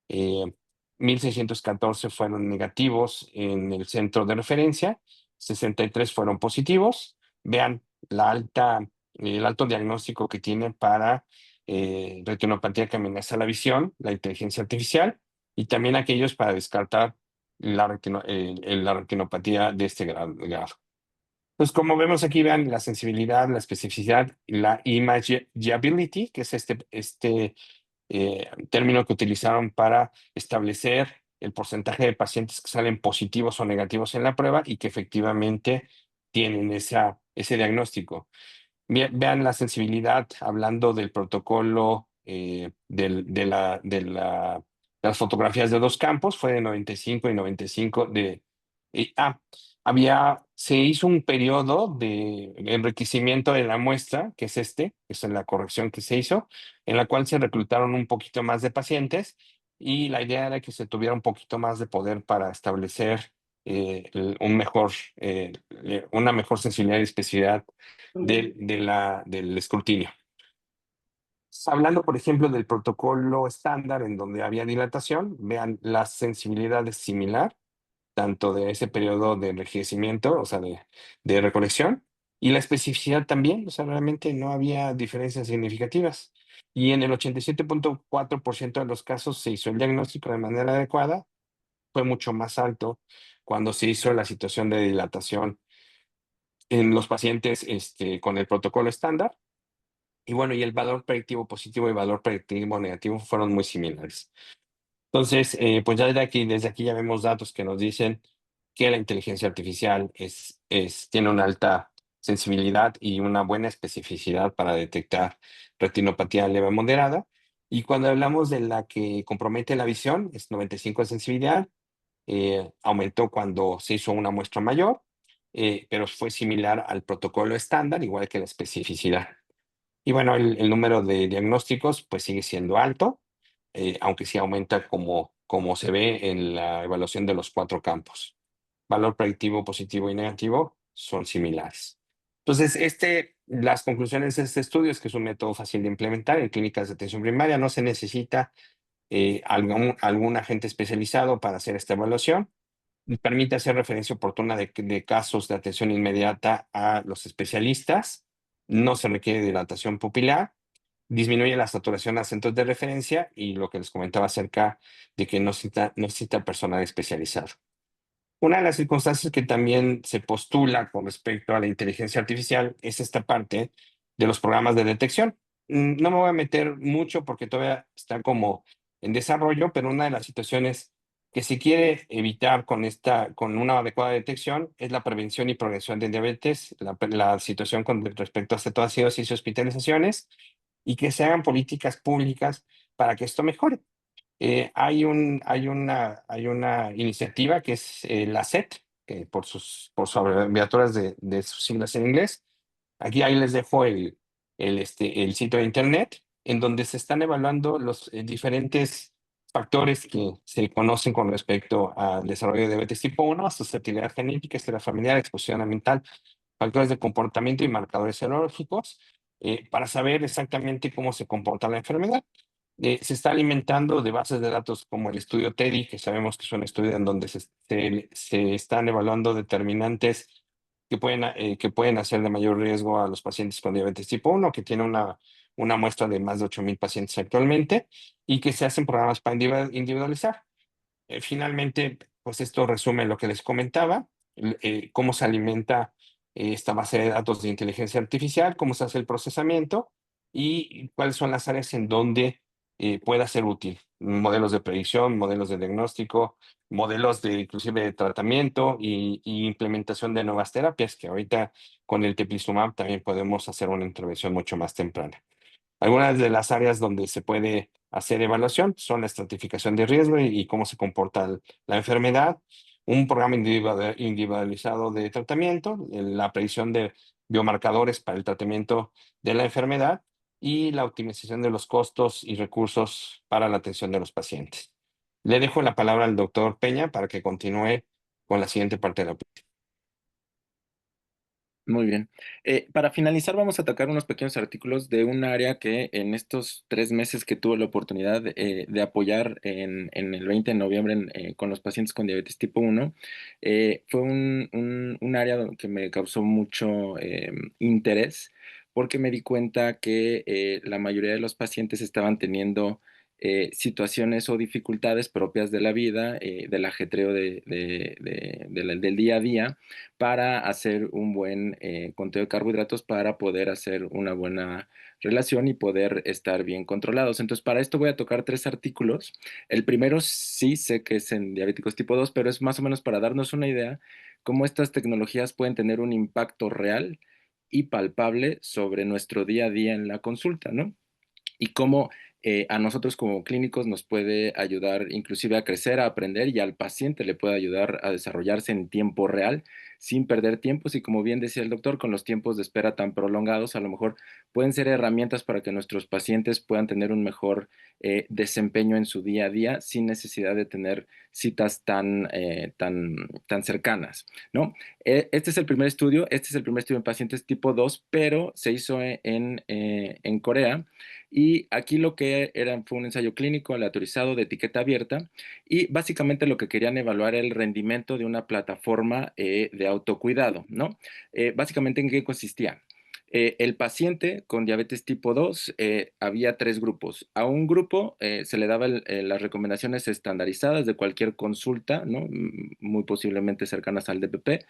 eh, 1,614 fueron negativos en el centro de referencia, 63 fueron positivos. Vean el alto diagnóstico que tiene para retinopatía que amenaza la visión, la inteligencia artificial, y también aquellos para descartar la retinopatía de este grado. Pues como vemos aquí, vean la sensibilidad, la especificidad, la imageability, que es este término que utilizaron para establecer el porcentaje de pacientes que salen positivos o negativos en la prueba y que efectivamente tienen ese diagnóstico. Vean la sensibilidad, hablando del protocolo de las fotografías de 2 campos, fue de 95 y 95 eh, ah, se hizo un periodo de enriquecimiento de la muestra, que es la corrección que se hizo, en la cual se reclutaron un poquito más de pacientes, y la idea era que se tuviera un poquito más de poder para establecer una mejor sensibilidad y especificidad del escrutinio. Hablando, por ejemplo, del protocolo estándar en donde había dilatación, vean, la sensibilidad es similar, tanto de ese periodo de envejecimiento, o sea, de recolección, y la especificidad también, o sea, realmente no había diferencias significativas. Y en el 87,4% de los casos se hizo el diagnóstico de manera adecuada, fue mucho más alto cuando se hizo la situación de dilatación en los pacientes con el protocolo estándar. Y bueno, y el valor predictivo positivo y valor predictivo negativo fueron muy similares. Entonces, pues ya desde aquí ya vemos datos que nos dicen que la inteligencia artificial tiene una alta sensibilidad y una buena especificidad para detectar retinopatía leve moderada. Y cuando hablamos de la que compromete la visión, es 95 de sensibilidad, aumentó cuando se hizo una muestra mayor, pero fue similar al protocolo estándar, igual que la especificidad. Y bueno, el número de diagnósticos pues sigue siendo alto, aunque sí aumenta como se ve en la evaluación de los 4 campos. Valor predictivo positivo y negativo son similares. Entonces, las conclusiones de este estudio es que es un método fácil de implementar en clínicas de atención primaria. No se necesita algún agente especializado para hacer esta evaluación. permite hacer referencia oportuna de casos de atención inmediata a los especialistas, no se requiere dilatación pupilar, disminuye la saturación a centros de referencia y lo que les comentaba acerca de que no necesita personal especializado. Una de las circunstancias que también se postula con respecto a la inteligencia artificial es esta parte de los programas de detección. No me voy a meter mucho porque todavía está como en desarrollo, pero una de las situaciones que se quiere evitar con una adecuada detección es la prevención y progresión de diabetes, la situación con respecto a cetoacidosis y hospitalizaciones, y que se hagan políticas públicas para que esto mejore. Hay una iniciativa que es la SET, por sus abreviaturas de sus siglas en inglés. Ahí les dejo el sitio de internet en donde se están evaluando los diferentes factores que se conocen con respecto al desarrollo de diabetes tipo 1, susceptibilidad genética, historia familiar, exposición ambiental, factores de comportamiento y marcadores serológicos, para saber exactamente cómo se comporta la enfermedad. Se está alimentando de bases de datos como el estudio TEDI, que sabemos que es un estudio en donde se están evaluando determinantes que pueden hacer de mayor riesgo a los pacientes con diabetes tipo 1, que tiene una muestra de más de 8,000 pacientes actualmente, y que se hacen programas para individualizar. Finalmente, pues esto resume lo que les comentaba, cómo se alimenta esta base de datos de inteligencia artificial, cómo se hace el procesamiento y cuáles son las áreas en donde pueda ser útil. Modelos de predicción, modelos de diagnóstico, modelos de inclusive de tratamiento y implementación de nuevas terapias, que ahorita con el teplizumab también podemos hacer una intervención mucho más temprana. Algunas de las áreas donde se puede hacer evaluación son la estratificación de riesgo y cómo se comporta la enfermedad, un programa individualizado de tratamiento, la predicción de biomarcadores para el tratamiento de la enfermedad y la optimización de los costos y recursos para la atención de los pacientes. Le dejo la palabra al doctor Peña para que continúe con la siguiente parte de la plática. Muy bien. Para finalizar, vamos a atacar unos pequeños artículos de un área que en estos 3 meses que tuve la oportunidad de apoyar en el 20 de noviembre con los pacientes con diabetes tipo 1, fue un área que me causó mucho interés porque me di cuenta que la mayoría de los pacientes estaban teniendo situaciones o dificultades propias de la vida, del ajetreo del día a día, para hacer un buen conteo de carbohidratos para poder hacer una buena relación y poder estar bien controlados. Entonces, para esto voy a tocar 3 artículos. El primero sí sé que es en diabéticos tipo 2, pero es más o menos para darnos una idea cómo estas tecnologías pueden tener un impacto real y palpable sobre nuestro día a día en la consulta, ¿no? Y cómo a nosotros como clínicos nos puede ayudar inclusive a crecer, a aprender, y al paciente le puede ayudar a desarrollarse en tiempo real sin perder tiempos. Y como bien decía el doctor, con los tiempos de espera tan prolongados, a lo mejor pueden ser herramientas para que nuestros pacientes puedan tener un mejor desempeño en su día a día sin necesidad de tener citas tan cercanas, ¿no? Este es el primer estudio, en pacientes tipo 2, pero se hizo en Corea. Y aquí lo que era fue un ensayo clínico aleatorizado de etiqueta abierta, y básicamente lo que querían evaluar era el rendimiento de una plataforma de autocuidado, ¿no? Básicamente, ¿en qué consistía? El paciente con diabetes tipo 2, había 3 grupos. A un grupo se le daban las recomendaciones estandarizadas de cualquier consulta, ¿no? Muy posiblemente cercanas al DPP.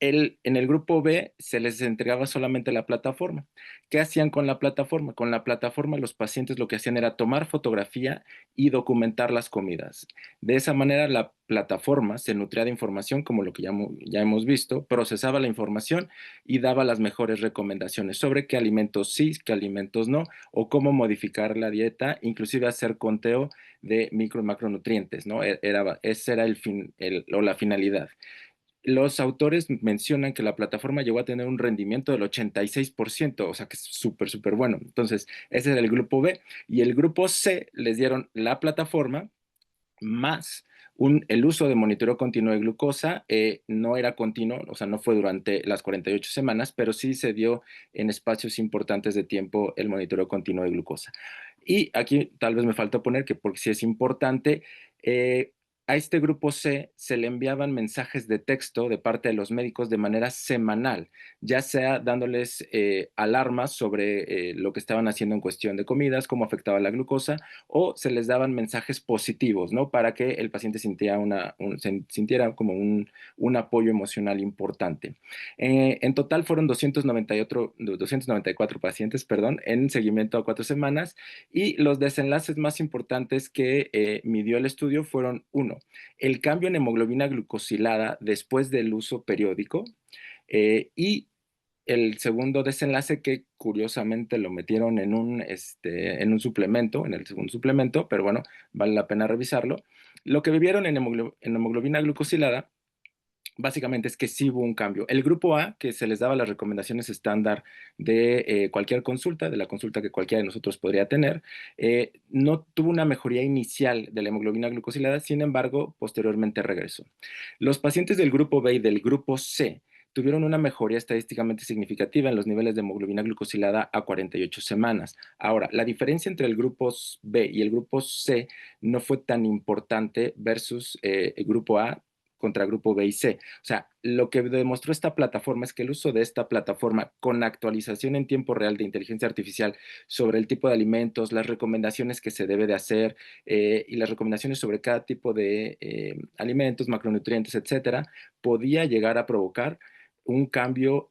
En el grupo B se les entregaba solamente la plataforma. ¿Qué hacían con la plataforma? Con la plataforma los pacientes lo que hacían era tomar fotografía y documentar las comidas. De esa manera la plataforma se nutría de información, como lo que ya hemos visto, procesaba la información y daba las mejores recomendaciones sobre qué alimentos sí, qué alimentos no, o cómo modificar la dieta, inclusive hacer conteo de micro y macronutrientes, ¿no? Ese era el fin, o la finalidad. Los autores mencionan que la plataforma llegó a tener un rendimiento del 86%, o sea que es súper, súper bueno. Entonces, ese era el grupo B. Y el grupo C les dieron la plataforma más el uso de monitoreo continuo de glucosa. No era continuo, o sea, no fue durante las 48 semanas, pero sí se dio en espacios importantes de tiempo el monitoreo continuo de glucosa. Y aquí tal vez me falta poner que, porque sí es importante, a este grupo C se le enviaban mensajes de texto de parte de los médicos de manera semanal, ya sea dándoles alarmas sobre lo que estaban haciendo en cuestión de comidas, cómo afectaba la glucosa, o se les daban mensajes positivos, ¿no? Para que el paciente sintiera como un apoyo emocional importante. En total fueron 294 pacientes, perdón, en seguimiento a 4 semanas, y los desenlaces más importantes que midió el estudio fueron: uno, el cambio en hemoglobina glucosilada después del uso periódico, y el segundo desenlace, que curiosamente lo metieron en un suplemento, en el segundo suplemento, pero bueno, vale la pena revisarlo. Lo que vivieron en hemoglobina glucosilada básicamente es que sí hubo un cambio. El grupo A, que se les daba las recomendaciones estándar de cualquier consulta, de la consulta que cualquiera de nosotros podría tener, no tuvo una mejoría inicial de la hemoglobina glucosilada, sin embargo, posteriormente regresó. Los pacientes del grupo B y del grupo C tuvieron una mejoría estadísticamente significativa en los niveles de hemoglobina glucosilada a 48 semanas. Ahora, la diferencia entre el grupo B y el grupo C no fue tan importante versus el grupo A contra grupo B y C. O sea, lo que demostró esta plataforma es que el uso de esta plataforma con actualización en tiempo real de inteligencia artificial sobre el tipo de alimentos, las recomendaciones que se debe de hacer y las recomendaciones sobre cada tipo de alimentos, macronutrientes, etcétera, podía llegar a provocar un cambio,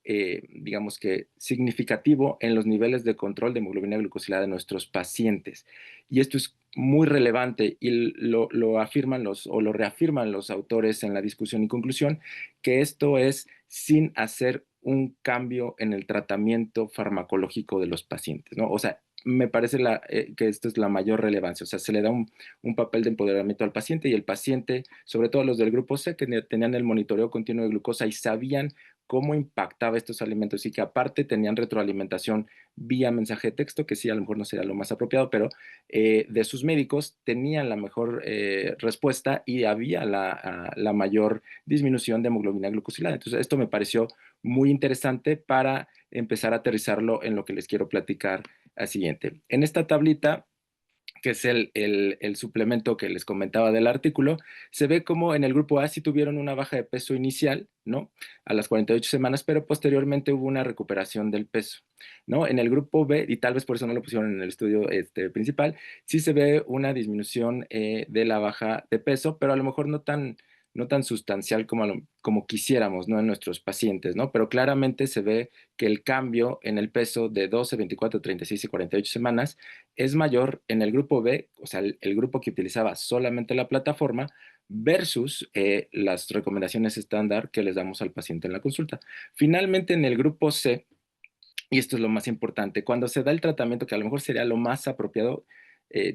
digamos que significativo en los niveles de control de hemoglobina glucosilada de nuestros pacientes. Y esto es muy relevante y lo afirman o lo reafirman los autores en la discusión y conclusión, que esto es sin hacer un cambio en el tratamiento farmacológico de los pacientes, ¿no? O sea, me parece que esto es la mayor relevancia. O sea, se le da un papel de empoderamiento al paciente, y el paciente, sobre todo los del grupo C, que tenían el monitoreo continuo de glucosa y sabían cómo impactaba estos alimentos, y que aparte tenían retroalimentación vía mensaje de texto, que sí, a lo mejor no sería lo más apropiado, pero de sus médicos tenían la mejor respuesta, y había la mayor disminución de hemoglobina glucosilada. Entonces, esto me pareció muy interesante para empezar a aterrizarlo en lo que les quiero platicar al siguiente. En esta tablita, que es el suplemento que les comentaba del artículo, se ve como en el grupo A sí tuvieron una baja de peso inicial, ¿no? A las 48 semanas, pero posteriormente hubo una recuperación del peso, ¿no? En el grupo B, y tal vez por eso no lo pusieron en el estudio principal, sí se ve una disminución de la baja de peso, pero a lo mejor no tan sustancial como quisiéramos, ¿no? En nuestros pacientes, ¿no? Pero claramente se ve que el cambio en el peso de 12, 24, 36 y 48 semanas es mayor en el grupo B, o sea, el grupo que utilizaba solamente la plataforma, versus las recomendaciones estándar que les damos al paciente en la consulta. Finalmente, en el grupo C, y esto es lo más importante, cuando se da el tratamiento, que a lo mejor sería lo más apropiado,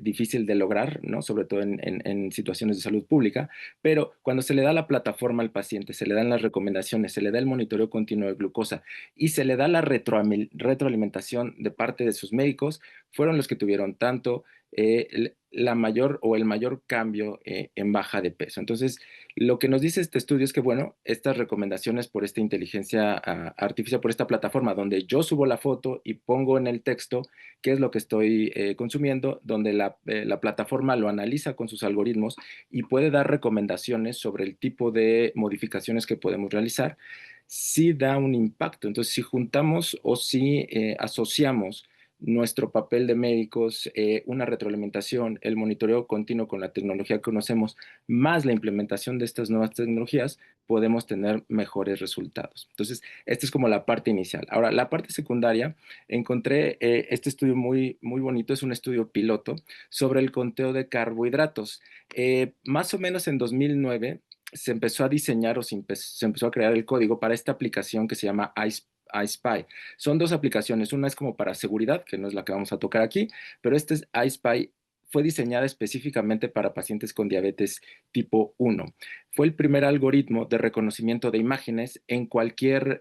difícil de lograr, ¿no? Sobre todo en situaciones de salud pública, pero cuando se le da la plataforma al paciente, se le dan las recomendaciones, se le da el monitoreo continuo de glucosa y se le da la retroalimentación de parte de sus médicos, fueron los que tuvieron tanto la mayor o el mayor cambio en baja de peso. Entonces, lo que nos dice este estudio es que, bueno, estas recomendaciones por esta inteligencia artificial, por esta plataforma donde yo subo la foto y pongo en el texto qué es lo que estoy consumiendo, donde la plataforma lo analiza con sus algoritmos y puede dar recomendaciones sobre el tipo de modificaciones que podemos realizar, sí da un impacto. Entonces, si juntamos o si asociamos nuestro papel de médicos, una retroalimentación, el monitoreo continuo con la tecnología que conocemos, más la implementación de estas nuevas tecnologías, podemos tener mejores resultados. Entonces, esta es como la parte inicial. Ahora, la parte secundaria, encontré este estudio muy, muy bonito, es un estudio piloto sobre el conteo de carbohidratos. Más o menos en 2009 se empezó a diseñar o se empezó a crear el código para esta aplicación que se llama iSpy. Son dos aplicaciones, una es como para seguridad, que no es la que vamos a tocar aquí, pero este es iSpy, fue diseñada específicamente para pacientes con diabetes tipo 1. Fue el primer algoritmo de reconocimiento de imágenes en cualquier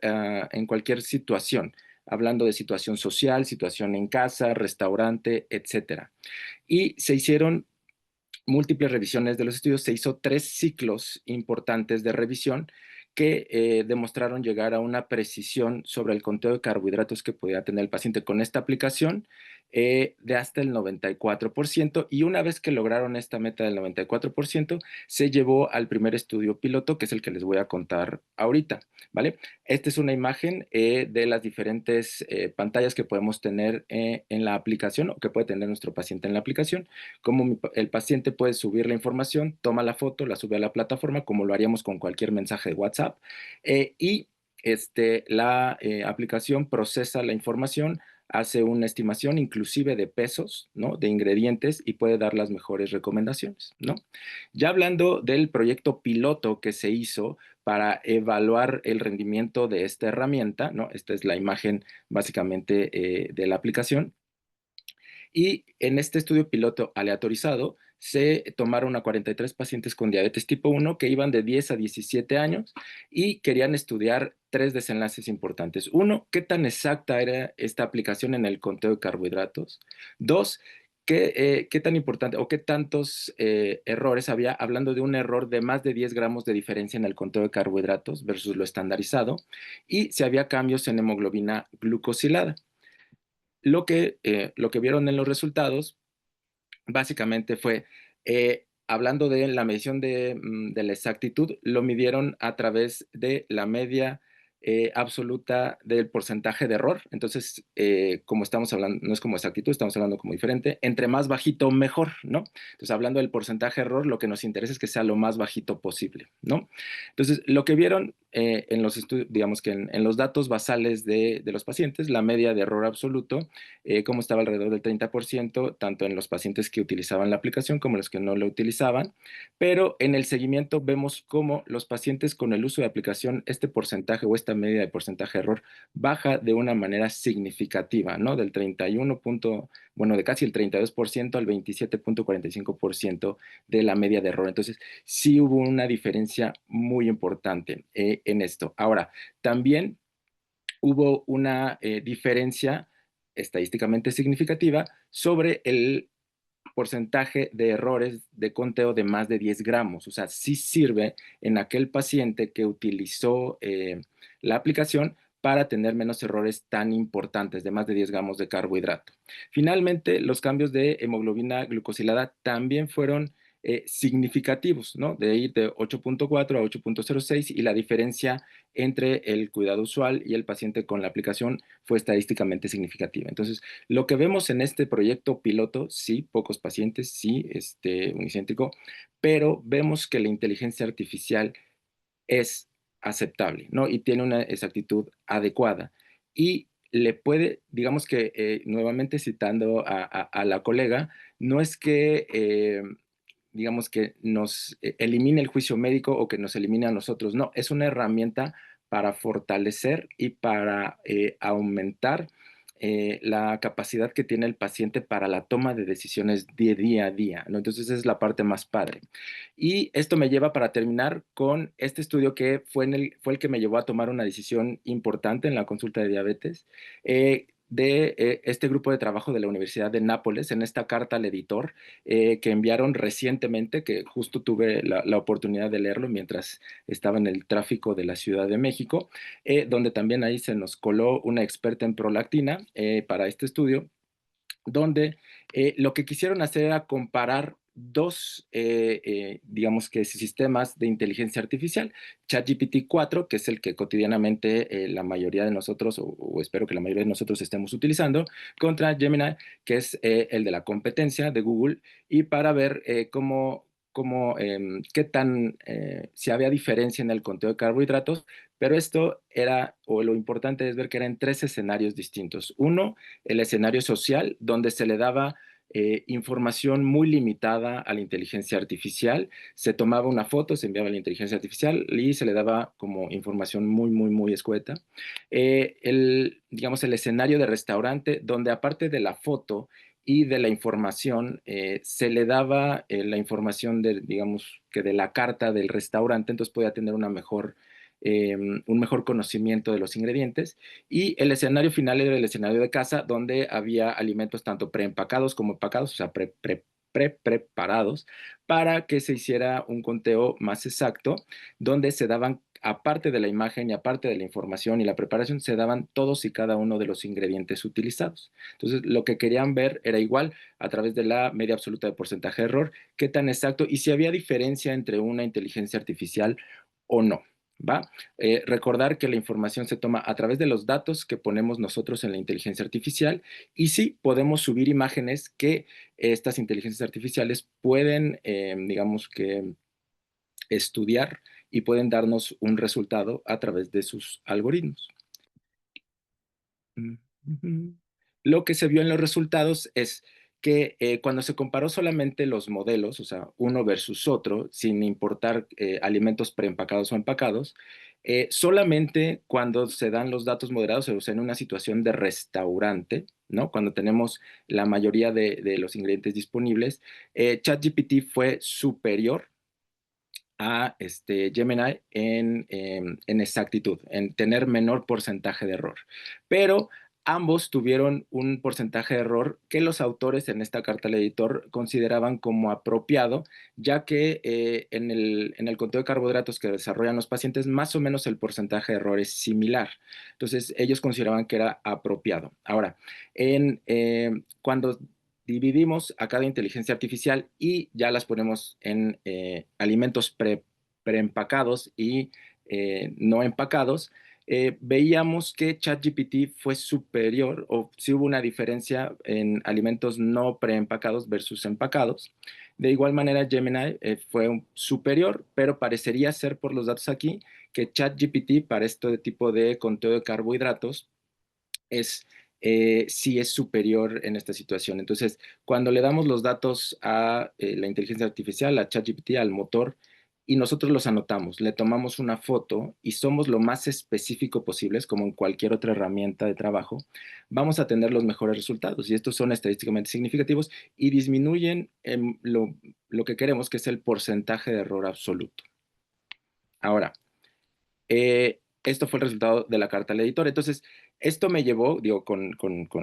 situación, hablando de situación social, situación en casa, restaurante, etcétera. Y se hicieron múltiples revisiones de los estudios, se hizo 3 ciclos importantes de revisión que demostraron llegar a una precisión sobre el conteo de carbohidratos que podía tener el paciente con esta aplicación, de hasta el 94%, y una vez que lograron esta meta del 94%, se llevó al primer estudio piloto, que es el que les voy a contar ahorita, ¿vale? Esta es una imagen de las diferentes pantallas que podemos tener en la aplicación, o que puede tener nuestro paciente en la aplicación. Como el paciente puede subir la información, toma la foto, la sube a la plataforma, como lo haríamos con cualquier mensaje de WhatsApp, y la aplicación procesa la información, hace una estimación inclusive de pesos, ¿no? De ingredientes, y puede dar las mejores recomendaciones, ¿no? Ya hablando del proyecto piloto que se hizo para evaluar el rendimiento de esta herramienta, ¿no? Esta es la imagen básicamente de la aplicación. Y en este estudio piloto aleatorizado se tomaron a 43 pacientes con diabetes tipo 1 que iban de 10 a 17 años y querían estudiar 3 desenlaces importantes. Uno, ¿qué tan exacta era esta aplicación en el conteo de carbohidratos? Dos, ¿qué tan importante o qué tantos errores había, hablando de un error de más de 10 gramos de diferencia en el conteo de carbohidratos versus lo estandarizado? Y si había cambios en hemoglobina glucosilada. Lo que vieron en los resultados básicamente fue, hablando de la medición de la exactitud, lo midieron a través de la media absoluta del porcentaje de error. Entonces, como estamos hablando, no es como exactitud, estamos hablando como diferente. Entre más bajito, mejor, ¿no? Entonces, hablando del porcentaje de error, lo que nos interesa es que sea lo más bajito posible, ¿no? Entonces, lo que vieron en los estudios, digamos que en los datos basales de los pacientes, la media de error absoluto, como estaba alrededor del 30%, tanto en los pacientes que utilizaban la aplicación como los que no la utilizaban, pero en el seguimiento vemos cómo los pacientes con el uso de aplicación, este porcentaje o esta media de porcentaje de error baja de una manera significativa, ¿no? Del 31 punto, bueno, de casi el 32% al 27.45% de la media de error. Entonces, sí hubo una diferencia muy importante en esto. Ahora, también hubo una diferencia estadísticamente significativa sobre el porcentaje de errores de conteo de más de 10 gramos. O sea, sí sirve en aquel paciente que utilizó la aplicación para tener menos errores tan importantes de más de 10 gramos de carbohidrato. Finalmente, los cambios de hemoglobina glucosilada también fueron significativos, ¿no? De ir de 8.4 a 8.06, y la diferencia entre el cuidado usual y el paciente con la aplicación fue estadísticamente significativa. Entonces, lo que vemos en este proyecto piloto, sí, pocos pacientes, sí, unicéntrico, pero vemos que la inteligencia artificial es aceptable, ¿no? Y tiene una exactitud adecuada. Y le puede, digamos que, nuevamente citando a la colega, no es que, digamos que nos elimine el juicio médico o que nos elimine a nosotros, no, es una herramienta para fortalecer y para aumentar la capacidad que tiene el paciente para la toma de decisiones de día a día, ¿no? Entonces, esa es la parte más padre. Y esto me lleva para terminar con este estudio que fue el que me llevó a tomar una decisión importante en la consulta de diabetes, de este grupo de trabajo de la Universidad de Nápoles, en esta carta al editor que enviaron recientemente, que justo tuve la oportunidad de leerlo mientras estaba en el tráfico de la Ciudad de México, donde también ahí se nos coló una experta en prolactina para este estudio, donde lo que quisieron hacer era comparar dos, digamos que sistemas de inteligencia artificial, ChatGPT 4, que es el que cotidianamente la mayoría de nosotros, o espero que la mayoría de nosotros estemos utilizando, contra Gemini, que es el de la competencia de Google, y para ver qué tan, si había diferencia en el conteo de carbohidratos, pero esto era, o lo importante es ver que eran 3 escenarios distintos. Uno, el escenario social, donde se le daba información muy limitada a la inteligencia artificial. Se tomaba una foto, se enviaba a la inteligencia artificial y se le daba como información muy, muy, muy escueta. Digamos, el escenario de restaurante, donde aparte de la foto y de la información, se le daba la información digamos, que de la carta del restaurante, entonces podía tener un mejor conocimiento de los ingredientes. Y el escenario final era el escenario de casa, donde había alimentos tanto preempacados como empacados, o sea, preparados para que se hiciera un conteo más exacto, donde se daban, aparte de la imagen y aparte de la información y la preparación, se daban todos y cada uno de los ingredientes utilizados. Entonces, lo que querían ver era igual a través de la media absoluta de porcentaje de error, qué tan exacto y si había diferencia entre una inteligencia artificial o no. ¿Va? Recordar que la información se toma a través de los datos que ponemos nosotros en la inteligencia artificial y sí podemos subir imágenes que estas inteligencias artificiales pueden, digamos que, estudiar y pueden darnos un resultado a través de sus algoritmos. Lo que se vio en los resultados es que cuando se comparó solamente los modelos, o sea, uno versus otro, sin importar alimentos preempacados o empacados, solamente cuando se dan los datos moderados, o sea, en una situación de restaurante, ¿no? Cuando tenemos la mayoría de los ingredientes disponibles, ChatGPT fue superior a Gemini en exactitud, en tener menor porcentaje de error. Pero ambos tuvieron un porcentaje de error que los autores en esta carta al editor consideraban como apropiado, ya que en el conteo de carbohidratos que desarrollan los pacientes, más o menos el porcentaje de error es similar. Entonces, ellos consideraban que era apropiado. Ahora, cuando dividimos a cada inteligencia artificial y ya las ponemos en alimentos preempacados y no empacados, veíamos que ChatGPT fue superior o si hubo una diferencia en alimentos no preempacados versus empacados. De igual manera, Gemini fue superior, pero parecería ser por los datos aquí que ChatGPT para este tipo de conteo de carbohidratos es sí es superior en esta situación. Entonces, cuando le damos los datos a la inteligencia artificial, a ChatGPT, al motor, y nosotros los anotamos, le tomamos una foto y somos lo más específico posibles, como en cualquier otra herramienta de trabajo, vamos a tener los mejores resultados. Y estos son estadísticamente significativos y disminuyen lo que queremos, que es el porcentaje de error absoluto. Ahora, esto fue el resultado de la carta al editor. Entonces, esto me llevó, digo,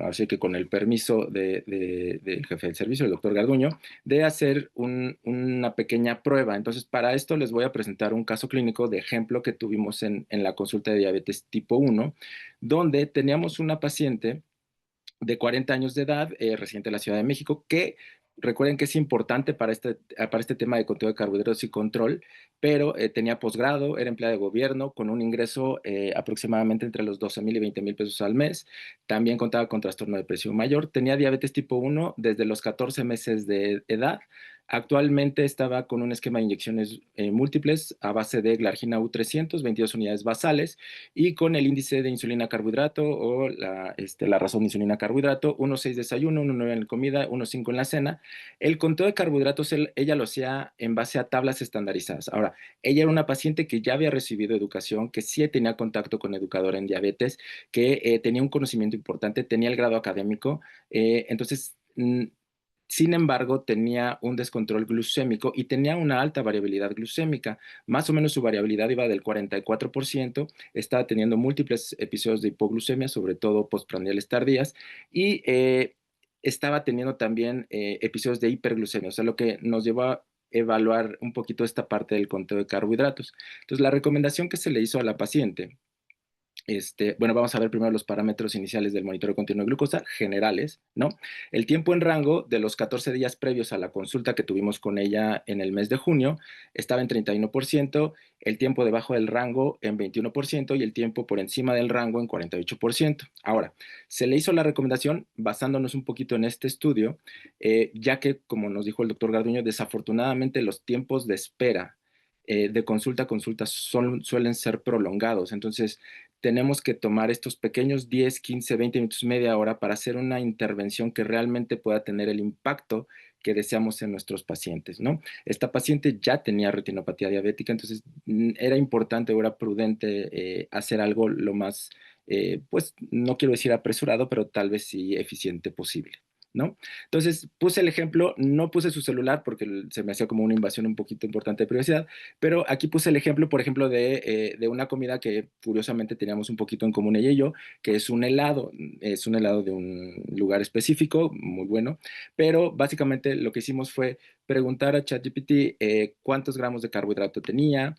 así que con el permiso del jefe del servicio, el doctor Garduño, de hacer una pequeña prueba. Entonces, para esto les voy a presentar un caso clínico de ejemplo que tuvimos en la consulta de diabetes tipo 1, donde teníamos una paciente de 40 años de edad, residente de la Ciudad de México, que recuerden que es importante para este tema de conteo de carbohidratos y control, pero tenía posgrado, era empleada de gobierno con un ingreso aproximadamente entre los 12,000 y 20,000 pesos al mes. También contaba con trastorno de presión mayor. Tenía diabetes tipo 1 desde los 14 meses de edad. Actualmente estaba con un esquema de inyecciones múltiples a base de glargina U300, 22 unidades basales, y con el índice de insulina carbohidrato o la razón de insulina carbohidrato, 1,6 desayuno, 1,9 en comida, 1,5 en la cena. El conteo de carbohidratos ella lo hacía en base a tablas estandarizadas. Ahora, ella era una paciente que ya había recibido educación, que sí tenía contacto con educador en diabetes, que tenía un conocimiento importante, tenía el grado académico, entonces sin embargo, tenía un descontrol glucémico y tenía una alta variabilidad glucémica. Más o menos su variabilidad iba del 44%, estaba teniendo múltiples episodios de hipoglucemia, sobre todo postprandiales tardías, y estaba teniendo también episodios de hiperglucemia, o sea, lo que nos llevó a evaluar un poquito esta parte del conteo de carbohidratos. Entonces, la recomendación que se le hizo a la paciente, bueno, vamos a ver primero los parámetros iniciales del monitoreo continuo de glucosa, generales, ¿no? El tiempo en rango de los 14 días previos a la consulta que tuvimos con ella en el mes de junio estaba en 31%, el tiempo debajo del rango en 21% y el tiempo por encima del rango en 48%. Ahora, se le hizo la recomendación basándonos un poquito en este estudio, ya que, como nos dijo el doctor Garduño, desafortunadamente los tiempos de espera de consulta a consulta suelen ser prolongados. Entonces, tenemos que tomar estos pequeños 10, 15, 20 minutos, media hora para hacer una intervención que realmente pueda tener el impacto que deseamos en nuestros pacientes, ¿no? Esta paciente ya tenía retinopatía diabética, entonces era importante o era prudente hacer algo lo más, pues no quiero decir apresurado, pero tal vez sí eficiente posible. ¿no? Entonces puse el ejemplo, no puse su celular porque se me hacía como una invasión un poquito importante de privacidad, pero aquí puse el ejemplo, por ejemplo, de una comida que curiosamente teníamos un poquito en común ella y yo, que es un helado de un lugar específico, muy bueno, pero básicamente lo que hicimos fue preguntar a ChatGPT cuántos gramos de carbohidrato tenía,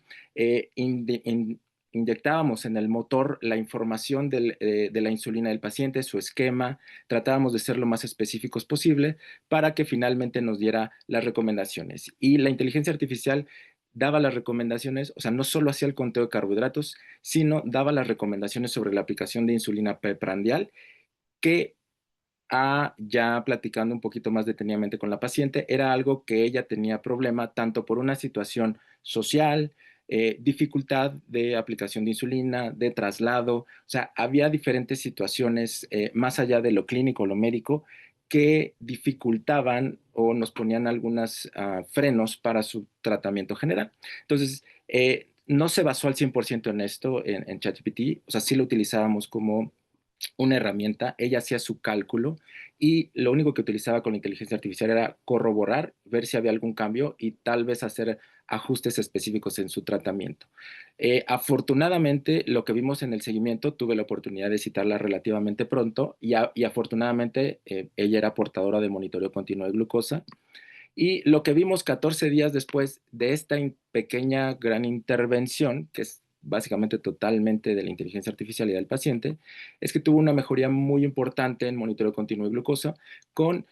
inyectábamos en el motor la información de la insulina del paciente, su esquema, tratábamos de ser lo más específicos posible para que finalmente nos diera las recomendaciones. Y la inteligencia artificial daba las recomendaciones, o sea, no solo hacía el conteo de carbohidratos, sino daba las recomendaciones sobre la aplicación de insulina preprandial, que ya platicando un poquito más detenidamente con la paciente, era algo que ella tenía problema tanto por una situación social, dificultad de aplicación de insulina, de traslado, o sea, había diferentes situaciones más allá de lo clínico, lo médico, que dificultaban o nos ponían algunos frenos para su tratamiento general. Entonces, no se basó al 100% en esto, en ChatGPT, o sea, sí lo utilizábamos como una herramienta, ella hacía su cálculo y lo único que utilizaba con la inteligencia artificial era corroborar, ver si había algún cambio y tal vez hacer ajustes específicos en su tratamiento. Afortunadamente, lo que vimos en el seguimiento, tuve la oportunidad de citarla relativamente pronto y afortunadamente ella era portadora de monitoreo continuo de glucosa. Y lo que vimos 14 días después de esta pequeña, gran intervención, que es básicamente totalmente de la inteligencia artificial y del paciente, es que tuvo una mejoría muy importante en monitoreo continuo de glucosa, con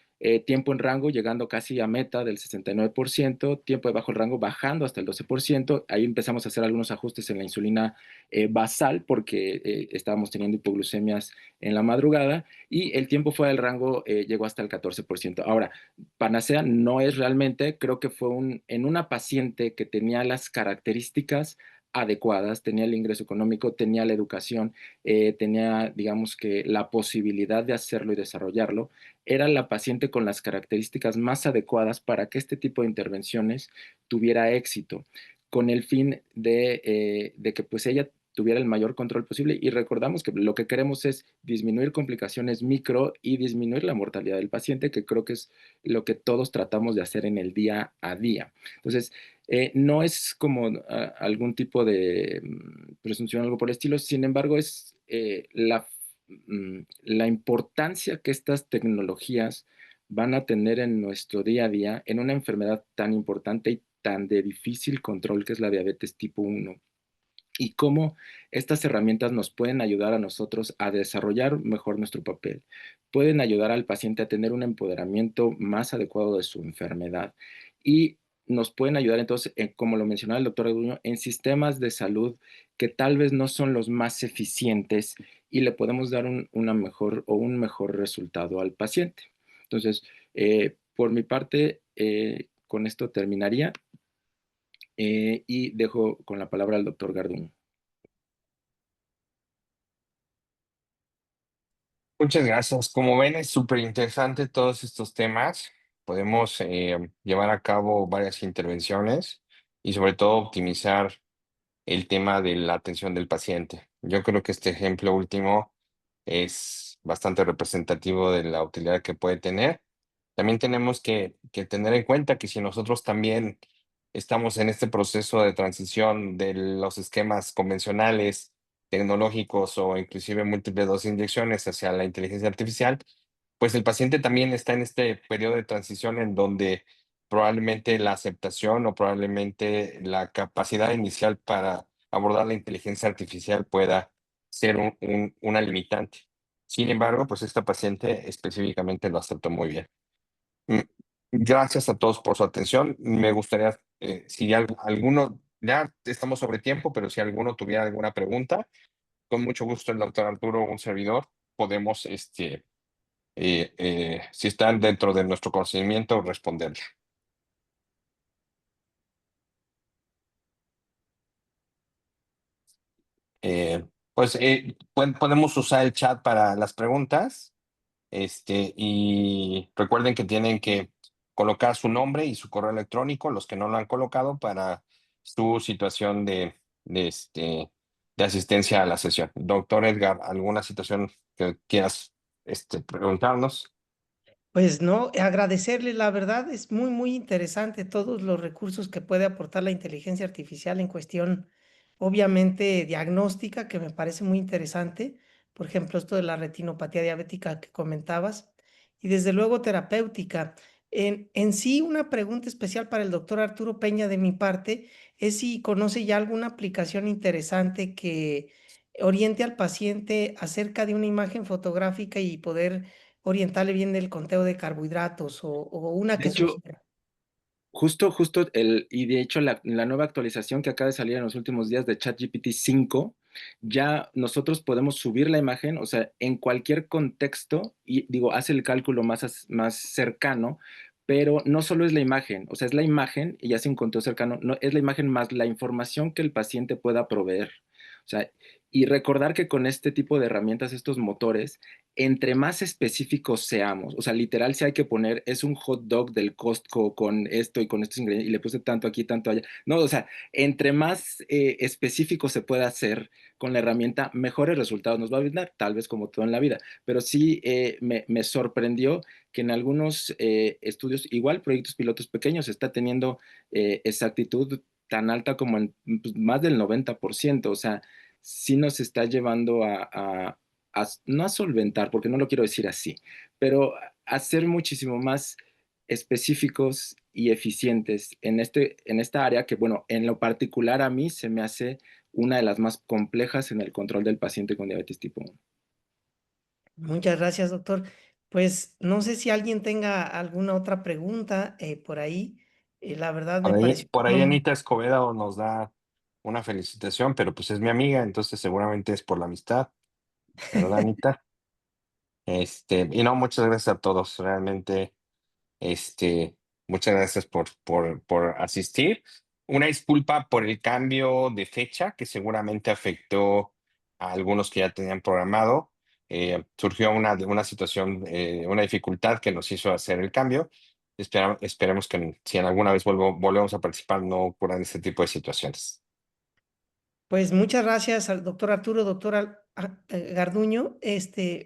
tiempo en rango llegando casi a meta del 69%, tiempo de bajo rango bajando hasta el 12%. Ahí empezamos a hacer algunos ajustes en la insulina basal porque estábamos teniendo hipoglucemias en la madrugada y el tiempo fuera del rango llegó hasta el 14%. Ahora, panacea no es realmente, creo que fue en una paciente que tenía las características adecuadas, tenía el ingreso económico, tenía la educación, tenía, digamos que, la posibilidad de hacerlo y desarrollarlo. Era la paciente con las características más adecuadas para que este tipo de intervenciones tuviera éxito, con el fin de que pues ella tuviera el mayor control posible y recordamos que lo que queremos es disminuir complicaciones micro y disminuir la mortalidad del paciente, que creo que es lo que todos tratamos de hacer en el día a día. Entonces, no es como algún tipo de presunción o algo por el estilo, sin embargo, es la importancia que estas tecnologías van a tener en nuestro día a día en una enfermedad tan importante y tan de difícil control que es la diabetes tipo 1 y cómo estas herramientas nos pueden ayudar a nosotros a desarrollar mejor nuestro papel, pueden ayudar al paciente a tener un empoderamiento más adecuado de su enfermedad y nos pueden ayudar entonces, como lo mencionaba el doctor Arguño, en sistemas de salud que tal vez no son los más eficientes y le podemos dar una mejor o un mejor resultado al paciente. Entonces, por mi parte, con esto terminaría y dejo con la palabra al doctor Garduño. Muchas gracias. Como ven, es súper interesante todos estos temas. Podemos llevar a cabo varias intervenciones y sobre todo optimizar el tema de la atención del paciente. Yo creo que este ejemplo último es bastante representativo de la utilidad que puede tener. También tenemos que tener en cuenta que si nosotros también estamos en este proceso de transición de los esquemas convencionales, tecnológicos o inclusive múltiples dosis de inyecciones hacia la inteligencia artificial, pues el paciente también está en este periodo de transición en donde probablemente la aceptación o probablemente la capacidad inicial para abordar la inteligencia artificial pueda ser una limitante. Sin embargo, pues esta paciente específicamente lo aceptó muy bien. Mm, Gracias a todos por su atención. Me gustaría, si alguno, ya estamos sobre tiempo, pero si alguno tuviera alguna pregunta, con mucho gusto el doctor Arturo, un servidor, podemos, si están dentro de nuestro conocimiento, responderle. Pues podemos usar el chat para las preguntas. Y recuerden que tienen que colocar su nombre y su correo electrónico, los que no lo han colocado, para su situación de asistencia a la sesión. Doctor Edgar, ¿alguna situación que quieras preguntarnos? Pues no, agradecerle, la verdad es muy, muy interesante todos los recursos que puede aportar la inteligencia artificial en cuestión, obviamente, diagnóstica, que me parece muy interesante. Por ejemplo, esto de la retinopatía diabética que comentabas, y desde luego terapéutica. En sí, una pregunta especial para el doctor Arturo Peña de mi parte es si conoce ya alguna aplicación interesante que oriente al paciente acerca de una imagen fotográfica y poder orientarle bien del conteo de carbohidratos o una De que hecho, sugiera. justo, y de hecho la nueva actualización que acaba de salir en los últimos días de ChatGPT 5, ya nosotros podemos subir la imagen, o sea, en cualquier contexto, y digo, hace el cálculo más cercano, pero no solo es la imagen, o sea, es la imagen y hace un conteo cercano, no, es la imagen más la información que el paciente pueda proveer. O sea, y recordar que con este tipo de herramientas, estos motores, entre más específicos seamos, o sea, literal, si hay que poner, es un hot dog del Costco con esto y con estos ingredientes, y le puse tanto aquí, tanto allá. No, o sea, entre más específico se pueda hacer con la herramienta, mejores resultados nos va a brindar, tal vez como todo en la vida. Pero sí me sorprendió que en algunos estudios, igual proyectos pilotos pequeños, está teniendo exactitud tan alta como en pues, más del 90%. O sea, sí nos está llevando no a solventar, porque no lo quiero decir así, pero a ser muchísimo más específicos y eficientes en esta área que, bueno, en lo particular a mí se me hace una de las más complejas en el control del paciente con diabetes tipo 1. Muchas gracias, doctor. Pues no sé si alguien tenga alguna otra pregunta por ahí. La verdad me pareció Por un ahí tema Anita Escobedo nos da una felicitación, pero pues es mi amiga, entonces seguramente es por la amistad, ¿verdad, Anita? Y no, muchas gracias a todos, realmente. Muchas gracias por asistir. Una disculpa por el cambio de fecha que seguramente afectó a algunos que ya tenían programado. Surgió una situación, una dificultad que nos hizo hacer el cambio. Esperemos que si en alguna vez volvemos a participar no ocurran este tipo de situaciones. Pues muchas gracias al doctor Arturo, Garduño,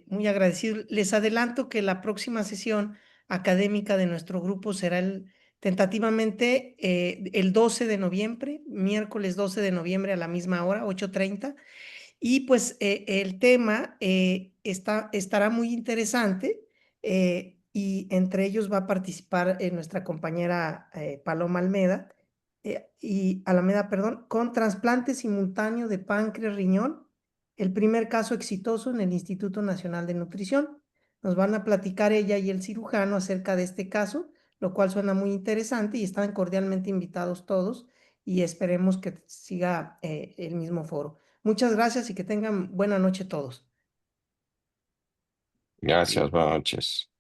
muy agradecido. Les adelanto que la próxima sesión académica de nuestro grupo será tentativamente el 12 de noviembre, miércoles 12 de noviembre a la misma hora, 8:30. Y pues el tema estará muy interesante y entre ellos va a participar nuestra compañera Paloma Almeda y Alameda, perdón, con trasplante simultáneo de páncreas riñón, el primer caso exitoso en el Instituto Nacional de Nutrición. Nos van a platicar ella y el cirujano acerca de este caso, lo cual suena muy interesante y están cordialmente invitados todos y esperemos que siga el mismo foro. Muchas gracias y que tengan buena noche todos. Gracias, buenas noches.